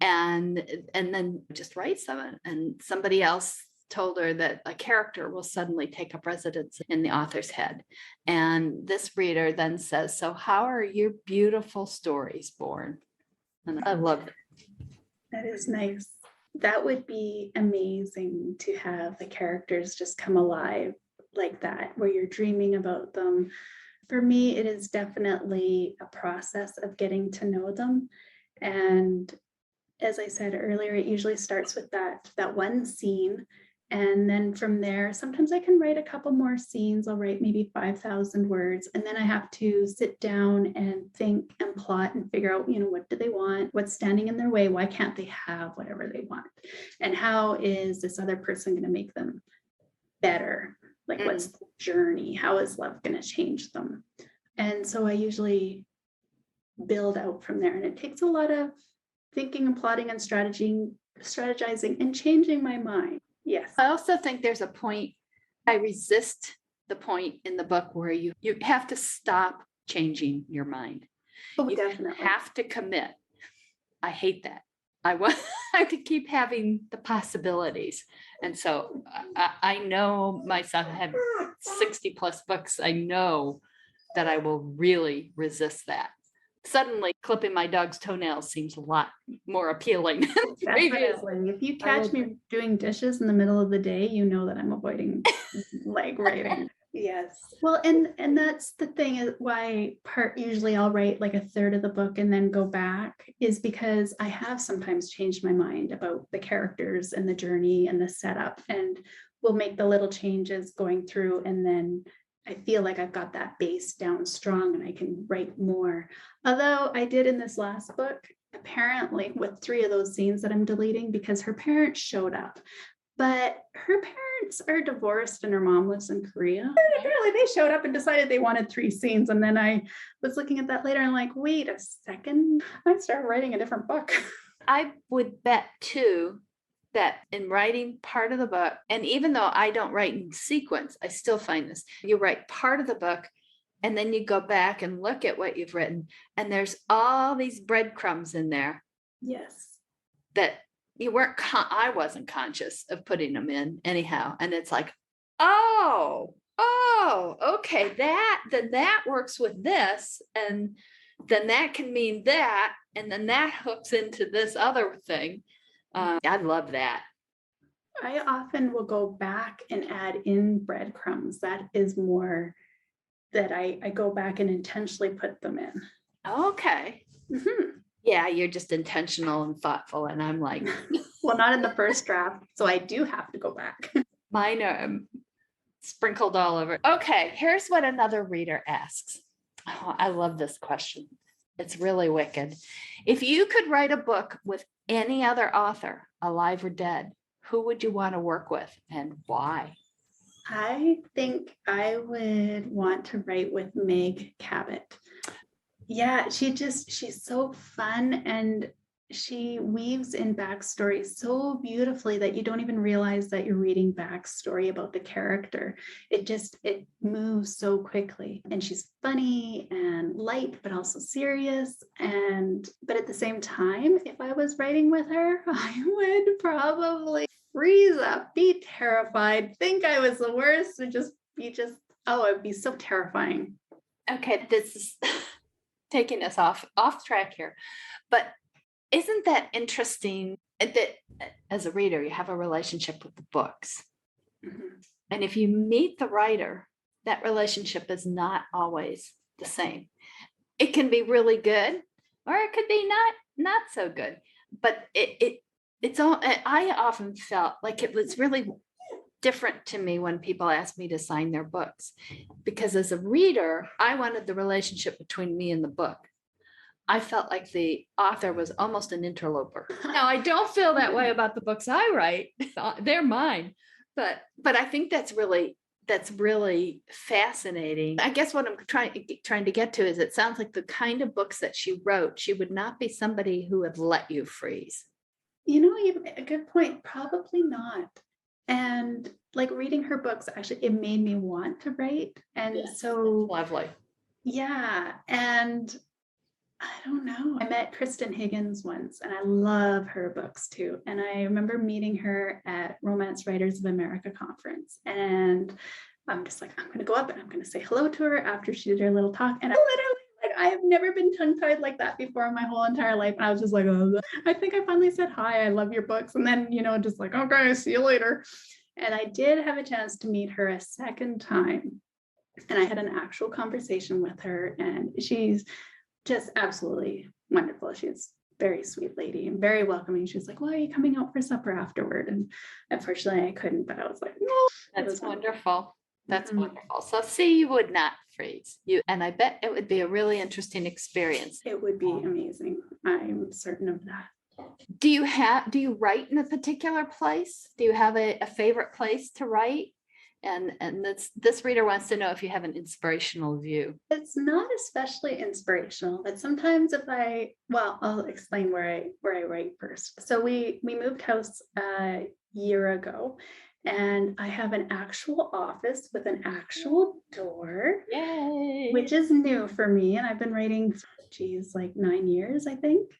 and then just writes them. And somebody else told her that a character will suddenly take up residence in the author's head. And this reader then says, so how are your beautiful stories born? And I love it. That is nice. That would be amazing to have the characters just come alive like that, where you're dreaming about them. For me, it is definitely a process of getting to know them. And as I said earlier, it usually starts with that one scene And then from there, sometimes I can write a couple more scenes. I'll write maybe 5,000 words. And then I have to sit down and think and plot and figure out, what do they want? What's standing in their way? Why can't they have whatever they want? And how is this other person going to make them better? Like, what's the journey? How is love going to change them? And so I usually build out from there. And it takes a lot of thinking and plotting and strategizing and changing my mind. Yes. I also think there's a point, I resist the point in the book where you have to stop changing your mind. Oh, you definitely. Have to commit. I hate that. I want to keep having the possibilities. And so I know myself, I have 60 plus books. I know that I will really resist that. Suddenly clipping my dog's toenails seems a lot more appealing. Definitely. If you catch me doing dishes in the middle of the day, you know that I'm avoiding writing. Yes. Well, and that's the thing is why usually I'll write like a third of the book and then go back, is because I have sometimes changed my mind about the characters and the journey and the setup, and we'll make the little changes going through, and then I feel like I've got that base down strong and I can write more. Although I did in this last book, apparently with 3 of those scenes that I'm deleting because her parents showed up. But her parents are divorced and her mom lives in Korea. And apparently they showed up and decided they wanted 3 scenes. And then I was looking at that later and like, wait a second, I started writing a different book. I would bet too that in writing part of the book, and even though I don't write in sequence, I still find this, you write part of the book and then you go back and look at what you've written and there's all these breadcrumbs in there. Yes. That I wasn't conscious of putting them in anyhow. And it's like, okay, then that works with this. And then that can mean that. And then that hooks into this other thing. I love that. I often will go back and add in breadcrumbs. That is more that I go back and intentionally put them in. Okay. Mm-hmm. Yeah, you're just intentional and thoughtful. And I'm like, well, not in the first draft. So I do have to go back. Mine are sprinkled all over. Okay, here's what another reader asks. Oh, I love this question. It's really wicked. If you could write a book with any other author, alive or dead, who would you want to work with and why? I think I would want to write with Meg Cabot. Yeah, she's so fun and she weaves in backstory so beautifully that you don't even realize that you're reading backstory about the character. It moves so quickly, and she's funny and light, but also serious. But at the same time, if I was writing with her, I would probably freeze up, be terrified, think I was the worst, and it'd be so terrifying. Okay, this is taking us off track here, but isn't that interesting that as a reader, you have a relationship with the books? Mm-hmm. And if you meet the writer, that relationship is not always the same. It can be really good, or it could be not so good. But it's all, I often felt like it was really different to me when people asked me to sign their books, because as a reader, I wanted the relationship between me and the book. I felt like the author was almost an interloper. Now, I don't feel that way about the books I write. They're mine. But I think that's really fascinating. I guess what I'm trying to get to is it sounds like the kind of books that she wrote, she would not be somebody who would let you freeze. You have a good point. Probably not. And like reading her books, actually, it made me want to write. And yes, so lovely. Yeah. And I don't know. I met Kristan Higgins once, and I love her books too. And I remember meeting her at Romance Writers of America conference. And I'm just like, I'm going to go up and I'm going to say hello to her after she did her little talk. And I have never been tongue-tied like that before in my whole entire life. And I was just like, oh, I think I finally said, hi, I love your books. And then, just like, okay, see you later. And I did have a chance to meet her a second time. And I had an actual conversation with her, and she's just absolutely wonderful. She's very sweet lady and very welcoming. She was like, well, are you coming out for supper afterward? And unfortunately I couldn't, but I was like, no. That's wonderful. That's Mhm. wonderful. So see, you would not freeze. And I bet it would be a really interesting experience. It would be amazing. I'm certain of that. Do you write in a particular place? Do you have a favorite place to write? And this reader wants to know if you have an inspirational view. It's not especially inspirational, but sometimes I'll explain where I write first. So we moved house a year ago, and I have an actual office with an actual door. Yay! Which is new for me. And I've been writing, like 9 years, I think.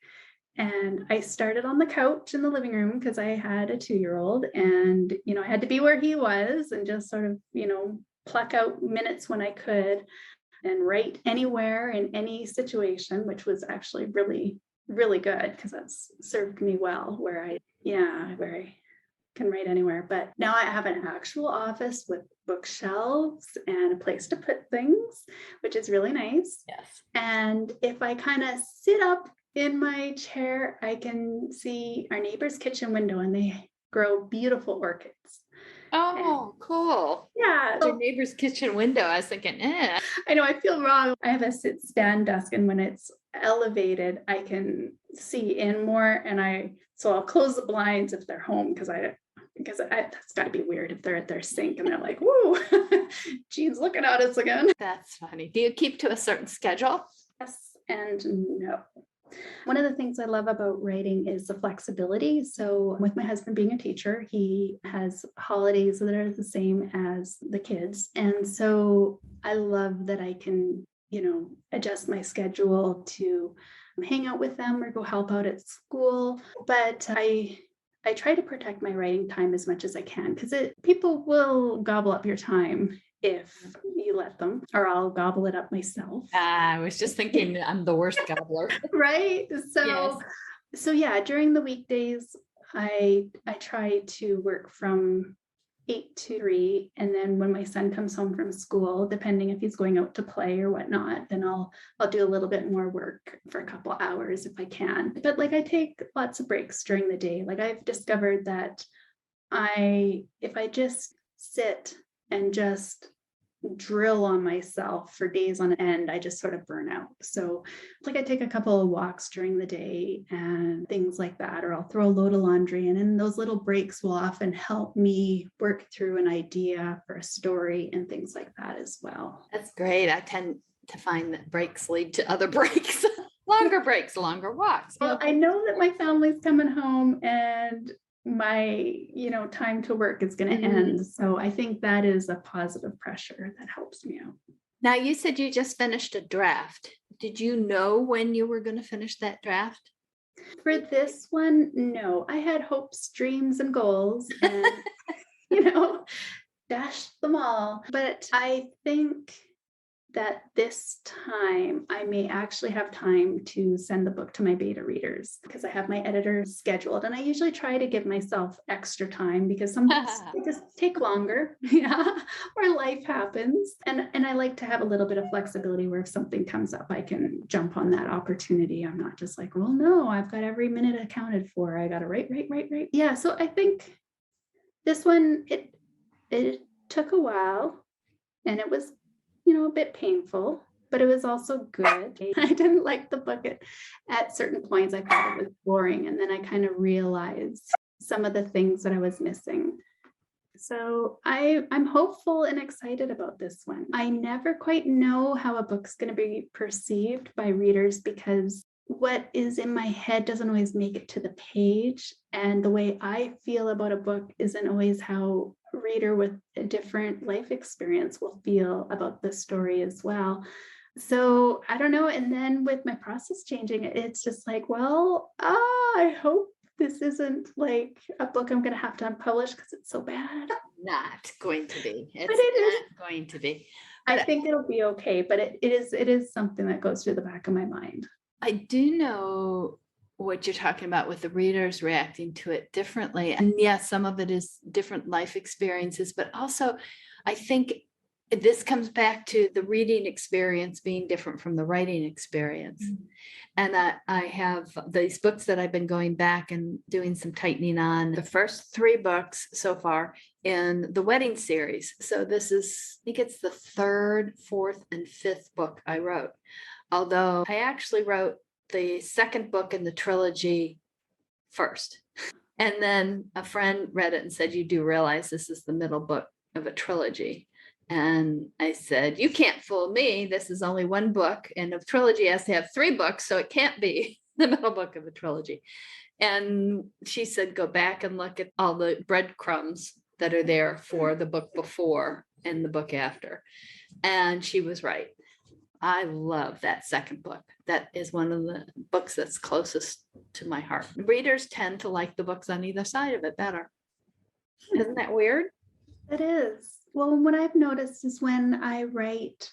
And I started on the couch in the living room because I had a 2-year-old, and, I had to be where he was and just sort of, pluck out minutes when I could and write anywhere in any situation, which was actually really, really good because that's served me well where I can write anywhere. But now I have an actual office with bookshelves and a place to put things, which is really nice. Yes. And if I kind of sit up in my chair, I can see our neighbor's kitchen window, and they grow beautiful orchids. Oh, cool. Yeah. Your neighbor's kitchen window. I was thinking, I know, I feel wrong. I have a stand desk, and when it's elevated, I can see in more. So I'll close the blinds if they're home because that's got to be weird if they're at their sink and they're like, woo, Jean's looking at us again. That's funny. Do you keep to a certain schedule? Yes and no. One of the things I love about writing is the flexibility. So with my husband being a teacher, he has holidays that are the same as the kids. And so I love that I can, adjust my schedule to hang out with them or go help out at school. But I try to protect my writing time as much as I can, because people will gobble up your time if you let them, or I'll gobble it up myself. I was just thinking I'm the worst gobbler. Right. So, Yes. During the weekdays, I try to work from 8 to 3. And then when my son comes home from school, depending if he's going out to play or whatnot, then I'll do a little bit more work for a couple hours if I can. But I take lots of breaks during the day. I've discovered that if I just sit and just drill on myself for days on end, I just sort of burn out. So I take a couple of walks during the day and things like that, or I'll throw a load of laundry in, and those little breaks will often help me work through an idea for a story and things like that as well. That's great. I tend to find that breaks lead to other breaks. Longer breaks, longer walks. Well, I know that my family's coming home and my time to work is going to end. So I think that is a positive pressure that helps me out. Now, you said you just finished a draft. Did you know when you were going to finish that draft? For this one, no. I had hopes, dreams, and goals, and dashed them all. But I think that this time I may actually have time to send the book to my beta readers, because I have my editor scheduled, and I usually try to give myself extra time because sometimes they just take longer, or life happens. And I like to have a little bit of flexibility where if something comes up, I can jump on that opportunity. I'm not just like, well, no, I've got every minute accounted for. I got to write. Yeah. So I think this one, it took a while, and it was a bit painful, but it was also good. I didn't like the book at certain points. I thought it was boring. And then I kind of realized some of the things that I was missing. So I'm hopeful and excited about this one. I never quite know how a book's going to be perceived by readers, because what is in my head doesn't always make it to the page. And the way I feel about a book isn't always how a reader with a different life experience will feel about the story as well. So I don't know. And then with my process changing, it's just like, well, I hope this isn't like a book I'm going to have to unpublish because it's so bad. Not going to be. It's But it is not going to be. I think it'll be okay, but it is something that goes through the back of my mind. I do know what you're talking about with the readers reacting to it differently. And yes, some of it is different life experiences, but also I think this comes back to the reading experience being different from the writing experience. And I have these books that I've been going back and doing some tightening on. The first 3 books so far in the wedding series. So this is, I think it's the 3rd, 4th, and 5th book I wrote. Although I actually wrote the 2nd book in the trilogy first. And then a friend read it and said, you do realize this is the middle book of a trilogy. And I said, you can't fool me. This is only 1 book, and a trilogy has to have 3 books, so it can't be the middle book of a trilogy. And she said, go back and look at all the breadcrumbs that are there for the book before and the book after. And she was right. I love that 2nd book. That is one of the books that's closest to my heart. Readers tend to like the books on either side of it better. Isn't that weird? It is. Well, what I've noticed is when I write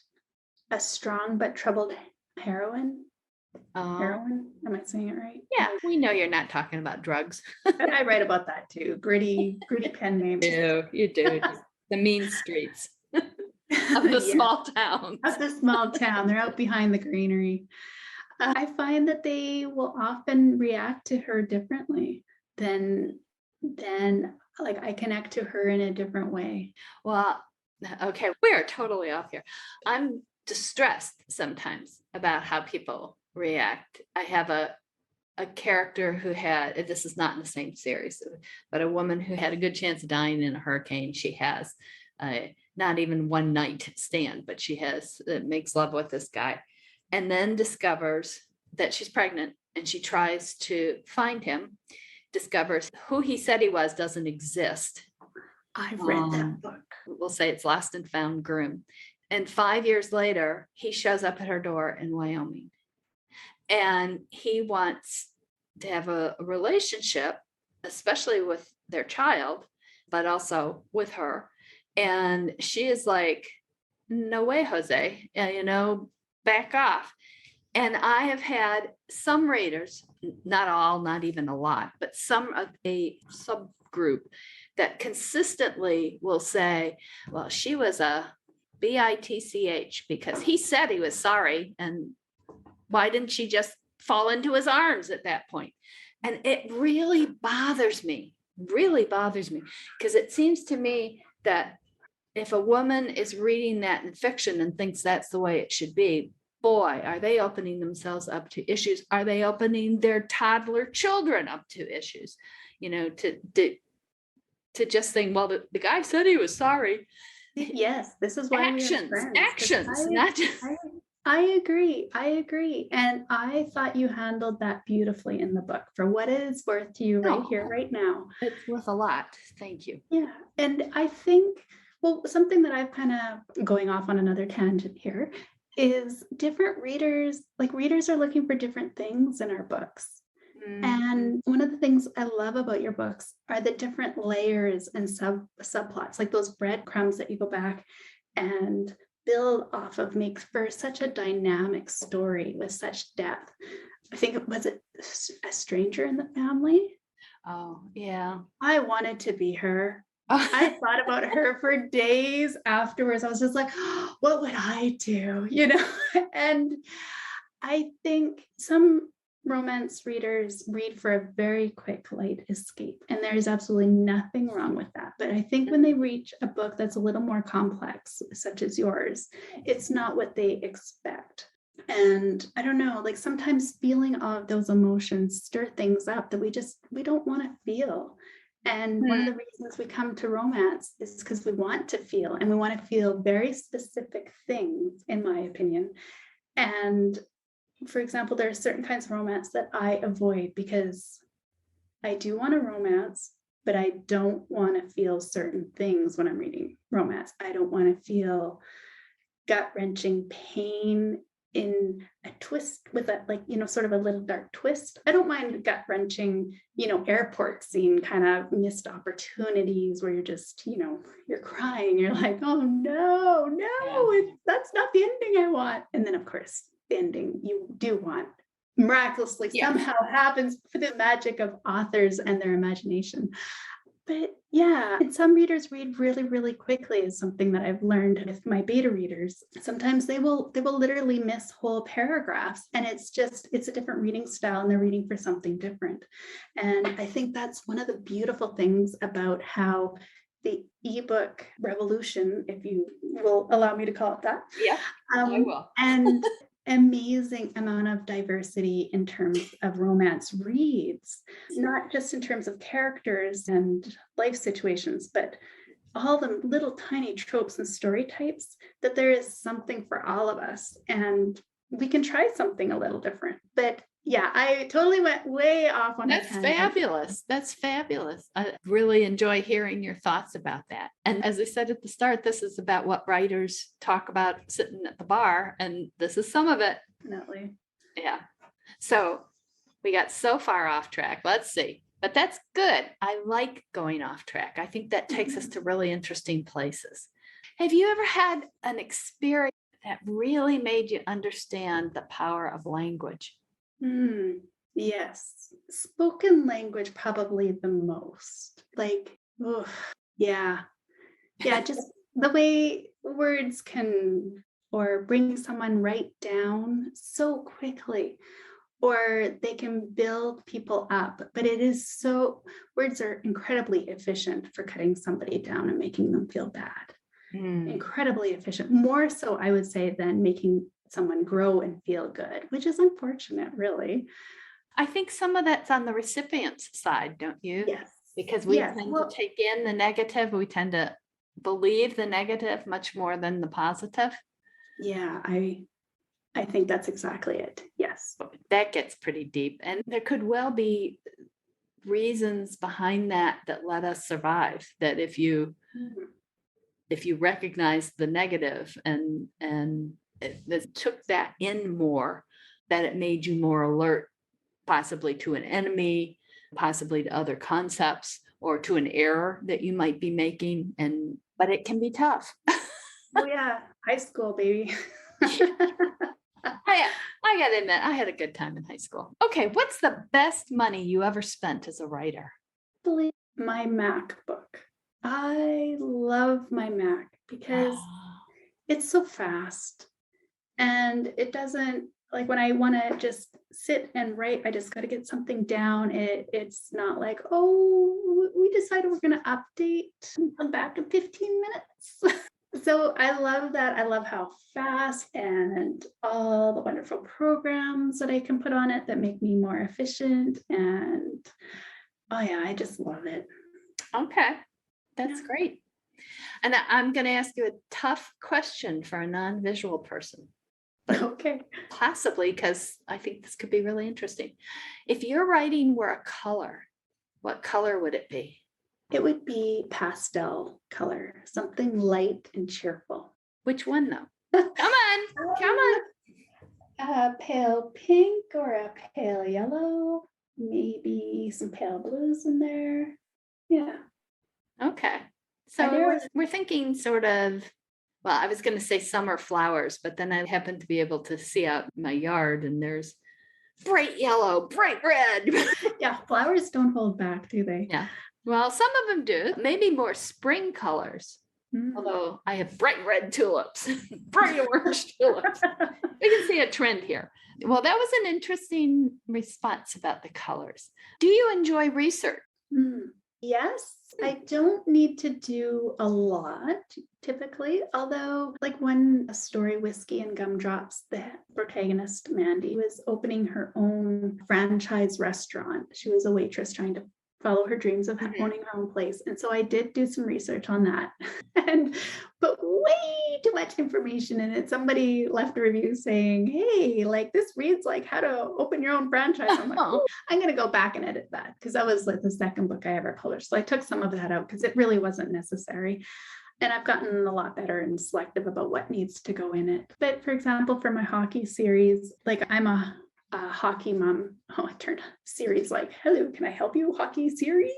a strong but troubled heroine, am I saying it right? Yeah, we know you're not talking about drugs. I write about that too. Gritty pen names. You do. The mean streets of the small towns. Of the small town. They're out behind the greenery. I find that they will often react to her differently than like I connect to her in a different way. Well, okay, we're totally off here. I'm distressed sometimes about how people react. I have a character who had, this is not in the same series, but a woman who had a good chance of dying in a hurricane. She has not even one night stand, but she makes love with this guy, and then discovers that she's pregnant, and she tries to find him, discovers who he said he was doesn't exist. I've read that book. We'll say it's Lost and Found Groom. And 5 years later, he shows up at her door in Wyoming. And he wants to have a relationship, especially with their child, but also with her. And she is like, no way, Jose, back off. And I have had some readers, not all, not even a lot, but some of a subgroup that consistently will say, well, she was a bitch because he said he was sorry. And why didn't she just fall into his arms at that point? And it really bothers me, because it seems to me that if a woman is reading that in fiction and thinks that's the way it should be, boy, are they opening themselves up to issues? Are they opening their toddler children up to issues? To just think, well, the guy said he was sorry. Yes, this is why actions, not just. I agree. And I thought you handled that beautifully in the book. For what it is worth to you right here, right now. It's worth a lot. Thank you. Yeah. And I think, well, something that I've kind of going off on another tangent here is different readers are looking for different things in our books. Mm-hmm. And one of the things I love about your books are the different layers and subplots, like those breadcrumbs that you go back and build off of, makes for such a dynamic story with such depth. I think, was it A Stranger in the Family? Oh, yeah. I wanted to be her. I thought about her for days afterwards. I was just like, oh, what would I do? And I think some romance readers read for a very quick light escape, and there's absolutely nothing wrong with that. But I think when they reach a book that's a little more complex, such as yours, it's not what they expect. And I don't know, like sometimes feeling all of those emotions stir things up that we don't want to feel. And one of the reasons we come to romance is because we want to feel, and we want to feel very specific things, in my opinion. And for example, there are certain kinds of romance that I avoid because I do want a romance, but I don't want to feel certain things when I'm reading romance. I don't want to feel gut-wrenching pain in a twist with a, sort of a little dark twist. I don't mind the gut-wrenching, airport scene kind of missed opportunities where you're just, you're crying. You're like, oh no, that's not the ending I want. And then of course, the ending you do want miraculously somehow happens for the magic of authors and their imagination. But yeah, and some readers read really, really quickly is something that I've learned with my beta readers. Sometimes they will literally miss whole paragraphs, and it's a different reading style and they're reading for something different. And I think that's one of the beautiful things about how the ebook revolution, if you will allow me to call it that. Yeah, I will. And amazing amount of diversity in terms of romance reads, not just in terms of characters and life situations, but all the little tiny tropes and story types, that there is something for all of us. And we can try something a little different. But yeah, I totally went way off on That's fabulous. That's fabulous. I really enjoy hearing your thoughts about that. And as I said at the start, this is about what writers talk about sitting at the bar, and this is some of it. Definitely. Yeah. So we got so far off track. Let's see. But that's good. I like going off track. I think that takes us to really interesting places. Have you ever had an experience that really made you understand the power of language? Yes. Spoken language, probably the most. Like, yeah. Yeah, just the way words can or bring someone right down so quickly, or they can build people up. But words are incredibly efficient for cutting somebody down and making them feel bad. Incredibly efficient, more so I would say than making someone grow and feel good, which is unfortunate, really. I think some of that's on the recipient's side, don't you? Yes. Because we tend to take in the negative. We tend to believe the negative much more than the positive. Yeah, I think that's exactly it. Yes. That gets pretty deep. And there could well be reasons behind that let us survive. That if you recognize the negative and it took that in more, that it made you more alert, possibly to an enemy, possibly to other concepts, or to an error that you might be making. But it can be tough. Oh yeah, high school, baby. I gotta admit, I had a good time in high school. Okay, what's the best money you ever spent as a writer? My MacBook. I love my Mac because it's so fast, and it doesn't, like, when I want to just sit and write, I just got to get something down. It's not like, oh, we decided we're going to update and come back in 15 minutes. So I love that. I love how fast and all the wonderful programs that I can put on it that make me more efficient. And oh yeah, I just love it. Okay, that's great. And I'm going to ask you a tough question for a non-visual person. Okay. Possibly, because I think this could be really interesting. If your writing were a color, what color would it be? It would be pastel color, something light and cheerful. Which one though? Come on. A pale pink or a pale yellow, maybe some pale blues in there. Yeah. Okay. So we're thinking sort of, well, I was going to say summer flowers, but then I happen to be able to see out my yard and there's bright yellow, bright red. Yeah, flowers don't hold back, do they? Yeah. Well, some of them do. Maybe more spring colors. Although I have bright red tulips, bright orange tulips. We can see a trend here. Well, that was an interesting response about the colors. Do you enjoy research? Yes, I don't need to do a lot typically, although like when a story, Whiskey and Gumdrops, the protagonist, Mandy, was opening her own franchise restaurant. She was a waitress trying to follow her dreams of owning her own place. And so I did do some research on that and put way too much information in it. Somebody left a review saying, hey, like this reads like how to open your own franchise. I'm like, oh, I'm going to go back and edit that because that was like the second book I ever published. So I took some of that out because it really wasn't necessary. And I've gotten a lot better and selective about what needs to go in it. But for example, for my hockey series, like I'm a hockey mom. Oh, I turned series like, hello, can I help you? Hockey series.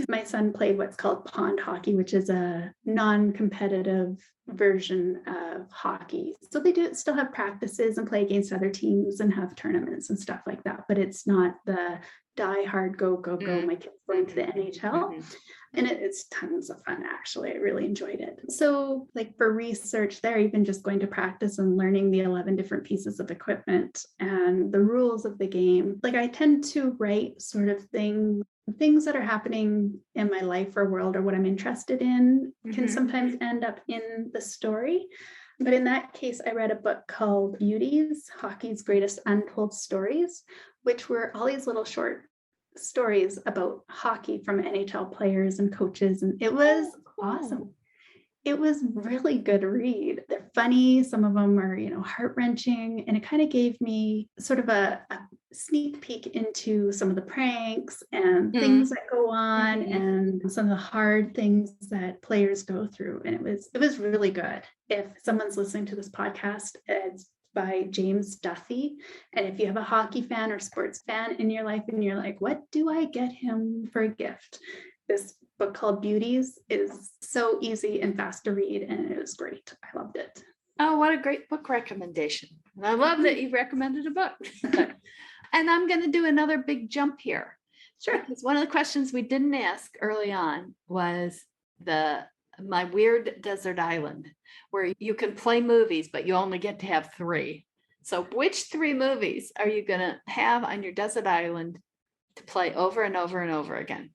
My son played what's called pond hockey, which is a non-competitive version of hockey. So they do still have practices and play against other teams and have tournaments and stuff like that. But it's not the die hard, go, my kids going to the NHL. And it's tons of fun, actually. I really enjoyed it. So like for research there, even just going to practice and learning the 11 different pieces of equipment and the rules of the game. Like I tend to write sort of things that are happening in my life or world or what I'm interested in can sometimes end up in the story. But in that case, I read a book called Beauties, Hockey's Greatest Untold Stories, which were all these little short stories about hockey from NHL players and coaches. And it was awesome. It was really good read. They're funny. Some of them are, heart-wrenching. And it kind of gave me sort of a sneak peek into some of the pranks and things that go on and some of the hard things that players go through. And it was really good. If someone's listening to this podcast, it's by James Duthie. And if you have a hockey fan or sports fan in your life and you're like, what do I get him for a gift? This book called Beauties is so easy and fast to read, and it was great. I loved it. Oh, what a great book recommendation. And I love that you recommended a book. And I'm going to do another big jump here. Sure. Because one of the questions we didn't ask early on was my weird desert island, where you can play movies, but you only get to have 3. So which 3 movies are you going to have on your desert island to play over and over and over again?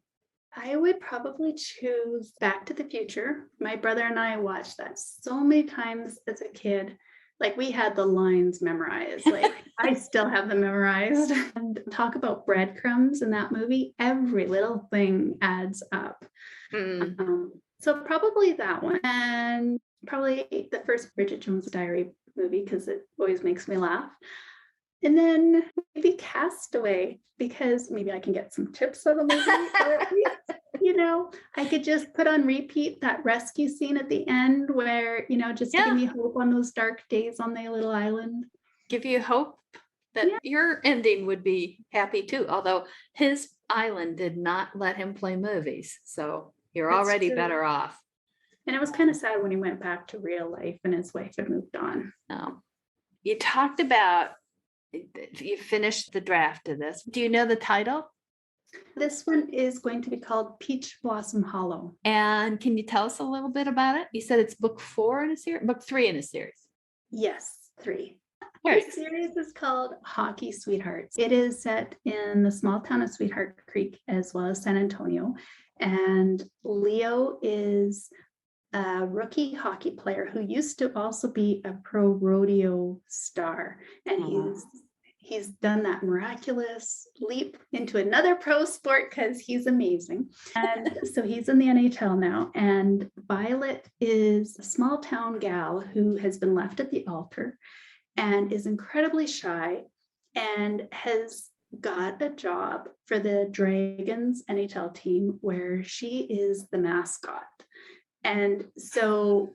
I would probably choose Back to the Future. My brother and I watched that so many times as a kid. Like we had the lines memorized. Like I still have them memorized. And talk about breadcrumbs in that movie. Every little thing adds up. So probably that one. And probably the first Bridget Jones' Diary movie, because it always makes me laugh. And then maybe Castaway, because maybe I can get some tips out of the movie. Or at least, I could just put on repeat that rescue scene at the end where, just to give me hope on those dark days on the little island. Give you hope that your ending would be happy too, although his island did not let him play movies. So you're already better off. And it was kind of sad when he went back to real life and his wife had moved on. You talked about, you finished the draft of this. Do you know the title? This one is going to be called Peach Blossom Hollow. And can you tell us a little bit about it? You said it's book 4 in a series, book 3 in a series. Yes, 3. The series is called Hockey Sweethearts. It is set in the small town of Sweetheart Creek as well as San Antonio. And Leo is a rookie hockey player who used to also be a pro rodeo star. And he's done that miraculous leap into another pro sport because he's amazing. And so he's in the NHL now. And Violet is a small town gal who has been left at the altar and is incredibly shy and has got a job for the Dragons NHL team where she is the mascot. And so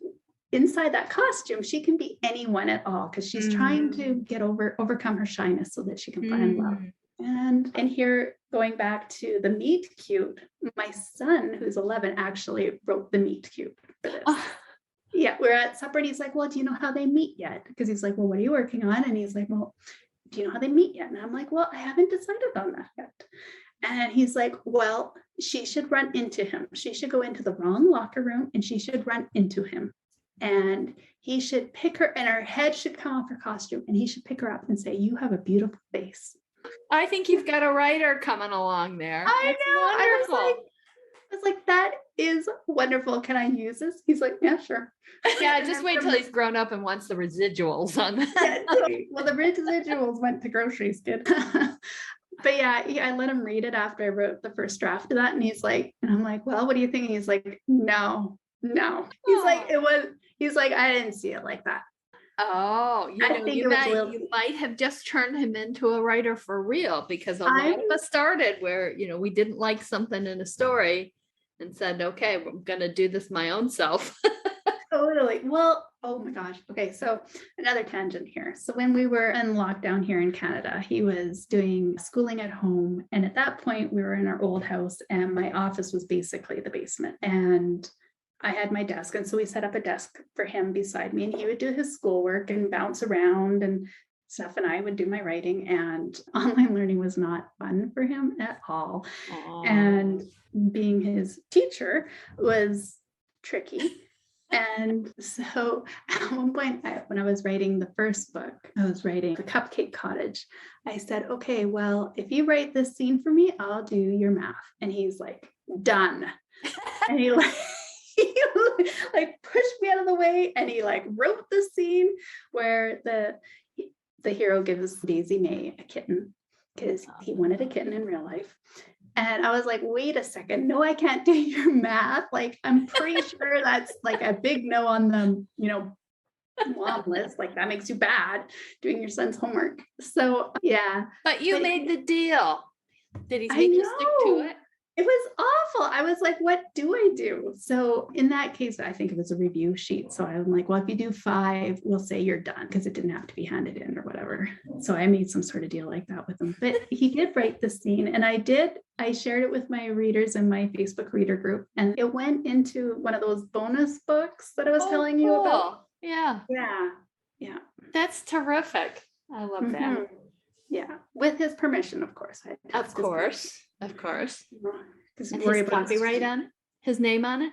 inside that costume, she can be anyone at all because she's trying to overcome her shyness so that she can find love. And here, going back to the meet cute, my son, who's 11, actually wrote the meet cute for this. Yeah, we're at supper and he's like, well, do you know how they meet yet? Because he's like, well, what are you working on? And he's like, well, do you know how they meet yet? And I'm like, well, I haven't decided on that yet. And he's like, well, she should run into him. She should go into the wrong locker room and she should run into him. And he should pick her and her head should come off her costume and he should pick her up and say, you have a beautiful face. I think you've got a writer coming along there. I know. I was like, that is wonderful. Can I use this? He's like, yeah, sure. Yeah, just wait till he's grown up and wants the residuals on that. Well, the residuals went to groceries, kid. But yeah, I let him read it after I wrote the first draft of that. And he's like, and I'm like, well, what do you think? And he's like, no. He's like, I didn't see it like that. Oh, you might have just turned him into a writer for real, because a lot of us started where, we didn't like something in a story and said, okay, I'm going to do this my own self. Totally. Well, oh my gosh. Okay. So another tangent here. So when we were in lockdown here in Canada, he was doing schooling at home. And at that point we were in our old house and my office was basically the basement. And I had my desk. And so we set up a desk for him beside me and he would do his schoolwork and bounce around and Steph and I would do my writing, and online learning was not fun for him at all. And being his teacher was tricky. And so at one point, when I was writing the first book, I was writing The Cupcake Cottage. I said, okay, well, if you write this scene for me, I'll do your math. And he's like, done. And he pushed me out of the way, and he wrote the scene where the hero gives Daisy May a kitten because he wanted a kitten in real life. And I was like, wait a second, no, I can't do your math. I'm pretty sure that's a big no on the, mom list. That makes you bad doing your son's homework. So yeah. But you made the deal. Did he make you stick to it? It was awful. I was like, what do I do? So in that case, I think it was a review sheet. So I'm like, well, if you do 5, we'll say you're done, because it didn't have to be handed in or whatever. So I made some sort of deal like that with him. But he did write the scene, and I shared it with my readers in my Facebook reader group, and it went into one of those bonus books that I was telling you about. Yeah. Yeah. That's terrific. I love that. Yeah. With his permission, of course. Of course. And his copyright on it? His name on it?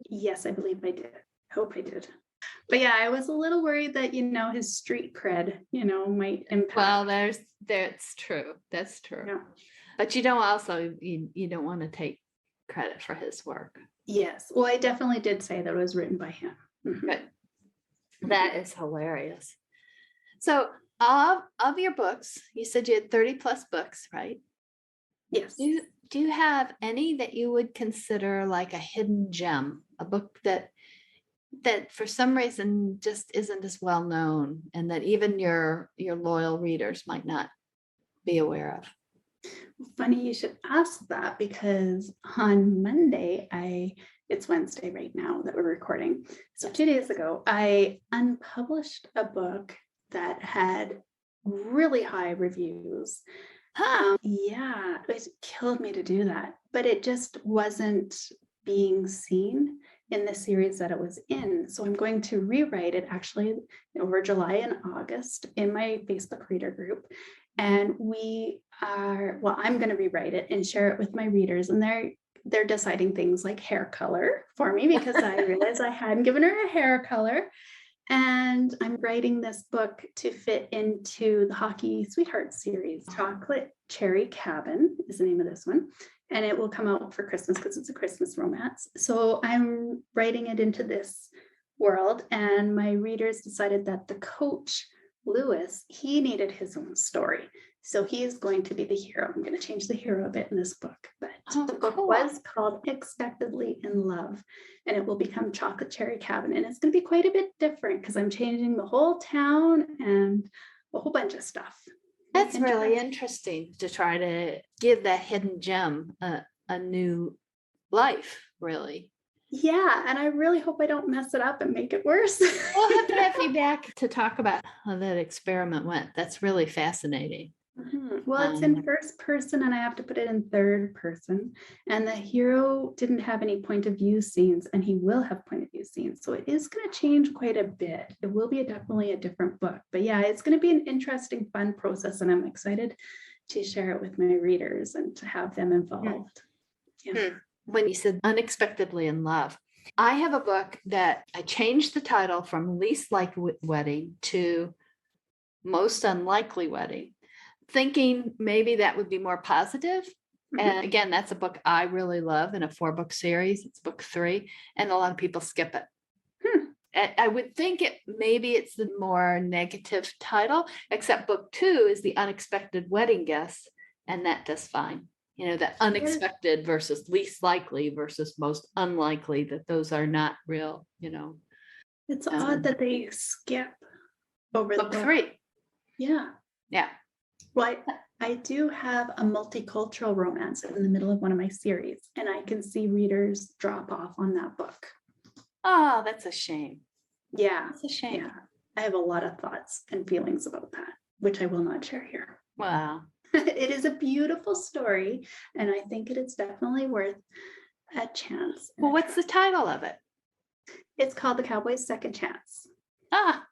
Yes, I believe I did. I hope I did. But yeah, I was a little worried that, his street cred, might impact. Well, that's true. That's true. Yeah. But you don't want to take credit for his work. Yes. Well, I definitely did say that it was written by him. Good. That is hilarious. So of your books, you said you had 30 plus books, right? Yes. Do you have any that you would consider like a hidden gem, a book that for some reason just isn't as well known, and that even your loyal readers might not be aware of? Funny you should ask that, because on Monday, it's Wednesday right now that we're recording. So 2 days ago, I unpublished a book that had really high reviews. Yeah, it killed me to do that, but it just wasn't being seen in the series that it was in. So I'm going to rewrite it actually over July and August in my Facebook reader group. And I'm going to rewrite it and share it with my readers. And they're deciding things like hair color for me, because I realized I hadn't given her a hair color. And I'm writing this book to fit into the Hockey Sweetheart series. Chocolate Cherry Cabin is the name of this one. And it will come out for Christmas because it's a Christmas romance. So I'm writing it into this world. And my readers decided that the coach, Lewis, he needed his own story. So he is going to be the hero. I'm going to change the hero a bit in this book. But the book was called Expectedly in Love, and it will become Chocolate Cherry Cabin. And it's going to be quite a bit different because I'm changing the whole town and a whole bunch of stuff. That's really interesting to try to give that hidden gem a new life, really. Yeah, and I really hope I don't mess it up and make it worse. We'll have to have you back to talk about how that experiment went. That's really fascinating. Well, it's in first person, and I have to put it in third person. And the hero didn't have any point of view scenes, and he will have point of view scenes. So it is going to change quite a bit. It will be definitely a different book. But yeah, it's going to be an interesting, fun process, and I'm excited to share it with my readers and to have them involved. Yeah. When you said Unexpectedly in Love, I have a book that I changed the title from Least Likely Wedding to Most Unlikely Wedding, thinking maybe that would be more positive. And again, that's a book I really love in a 4-book series. It's book 3, and a lot of people skip it. I would think maybe it's the more negative title, except book 2 is The Unexpected Wedding Guest, and that does fine. That unexpected versus least likely versus most unlikely, that those are not real, It's odd that they skip over book 3. Yeah. Yeah. Well, I do have a multicultural romance in the middle of one of my series, and I can see readers drop off on that book. Oh, that's a shame. Yeah. It's a shame. Yeah. I have a lot of thoughts and feelings about that, which I will not share here. Wow. It is a beautiful story, and I think it is definitely worth a chance. Well, what's the title of it? It's called The Cowboy's Second Chance. Ah,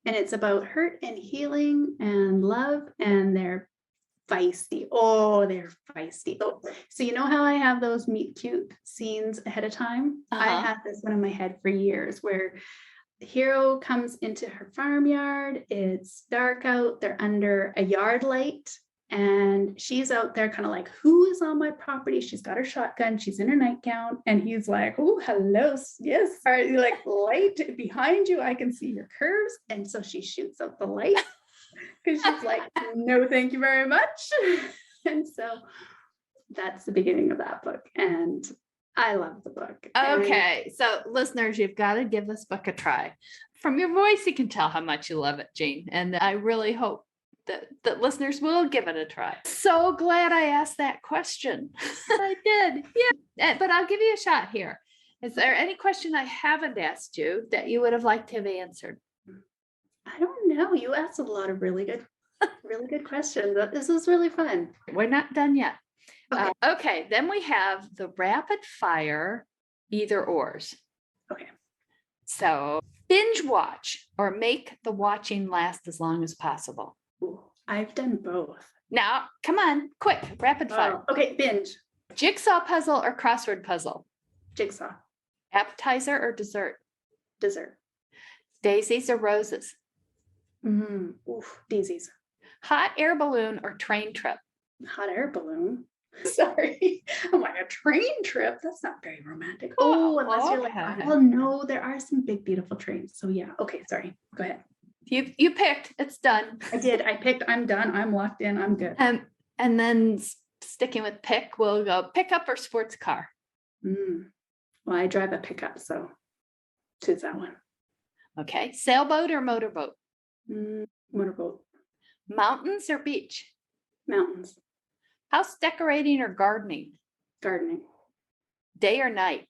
And it's about hurt and healing and love, and they're feisty. Oh, they're feisty. Oh, so you know how I have those meet cute scenes ahead of time? I had this one in my head for years where the hero comes into her farmyard. It's dark out. They're under a yard light. And she's out there kind of like, who is on my property? She's got her shotgun. She's in her nightgown. And he's like, oh, hello. Yes. Are you like light behind you? I can see your curves. And so she shoots out the light because she's like, no, thank you very much. And so that's the beginning of that book. And I love the book. Okay. So listeners, you've got to give this book a try. From your voice, you can tell how much you love it, Jean. And I really hope that listeners will give it a try. So glad I asked that question. I did. Yeah. But I'll give you a shot here. Is there any question I haven't asked you that you would have liked to have answered? I don't know. You asked a lot of really good questions. This was really fun. We're not done yet. Okay. Okay. Then we have the rapid fire either ors. Okay. So binge watch or make the watching last as long as possible. Ooh, I've done both. Now, come on, quick, rapid fire. Okay, binge. Jigsaw puzzle or crossword puzzle? Jigsaw. Appetizer or dessert? Dessert. Daisies or roses? Oof, daisies. Hot air balloon or train trip? Hot air balloon. Sorry. I'm like, a train trip? That's not very romantic. Unless you're like, well, no, there are some big, beautiful trains. So yeah. Okay, sorry. Go ahead. You picked. It's done. I did. I picked. I'm done. I'm locked in. I'm good. And then sticking with pick, we'll go pickup or sports car. Well, I drive a pickup, so choose that one. Okay. Sailboat or motorboat? Motorboat. Mountains or beach? Mountains. House decorating or gardening? Gardening. Day or night?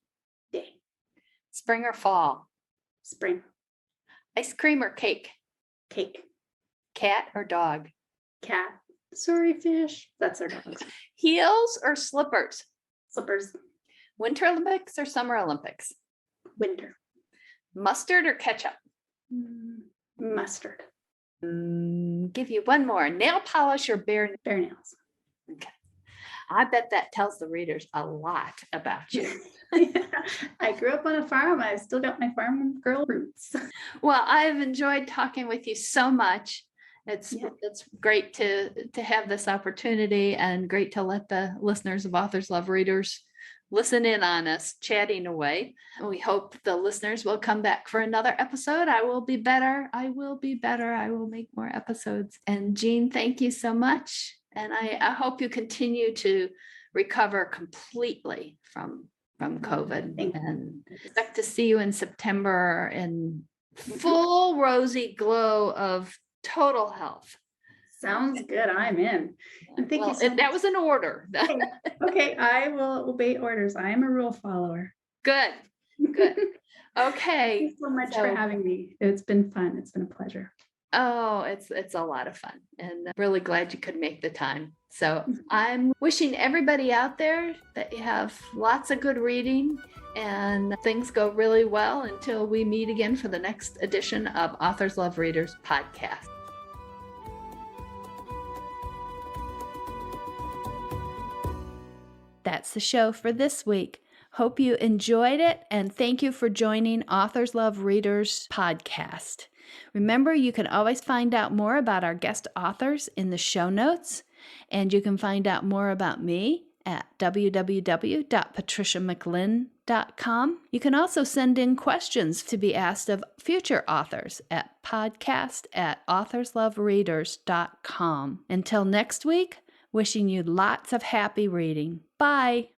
Day. Spring or fall? Spring. Ice cream or cake? Cake. Cat or dog? Cat. Sorry, fish. That's our dogs. Heels or slippers? Slippers. Winter Olympics or Summer Olympics? Winter. Mustard or ketchup? Mustard. Give you one more. Nail polish or bare nails? Okay. I bet that tells the readers a lot about you. I grew up on a farm. I still got my farm girl roots. Well, I've enjoyed talking with you so much. It's great to have this opportunity, and great to let the listeners of Authors Love Readers listen in on us chatting away. We hope the listeners will come back for another episode. I will be better. I will make more episodes. And Jean, thank you so much. And I hope you continue to recover completely from COVID, and expect to see you in September in full rosy glow of total health. Sounds good. I'm in. And thank you so much. That was an order. Okay, I will obey orders. I am a rule follower. Good. Okay. Thank you so much for having me. It's been fun. It's been a pleasure. Oh, it's a lot of fun, and I'm really glad you could make the time. So I'm wishing everybody out there that you have lots of good reading and things go really well until we meet again for the next edition of Authors Love Readers podcast. That's the show for this week. Hope you enjoyed it, and thank you for joining Authors Love Readers podcast. Remember, you can always find out more about our guest authors in the show notes, and you can find out more about me at www.patriciamclinn.com. You can also send in questions to be asked of future authors at podcast@authorslovereaders.com. Until next week, wishing you lots of happy reading. Bye.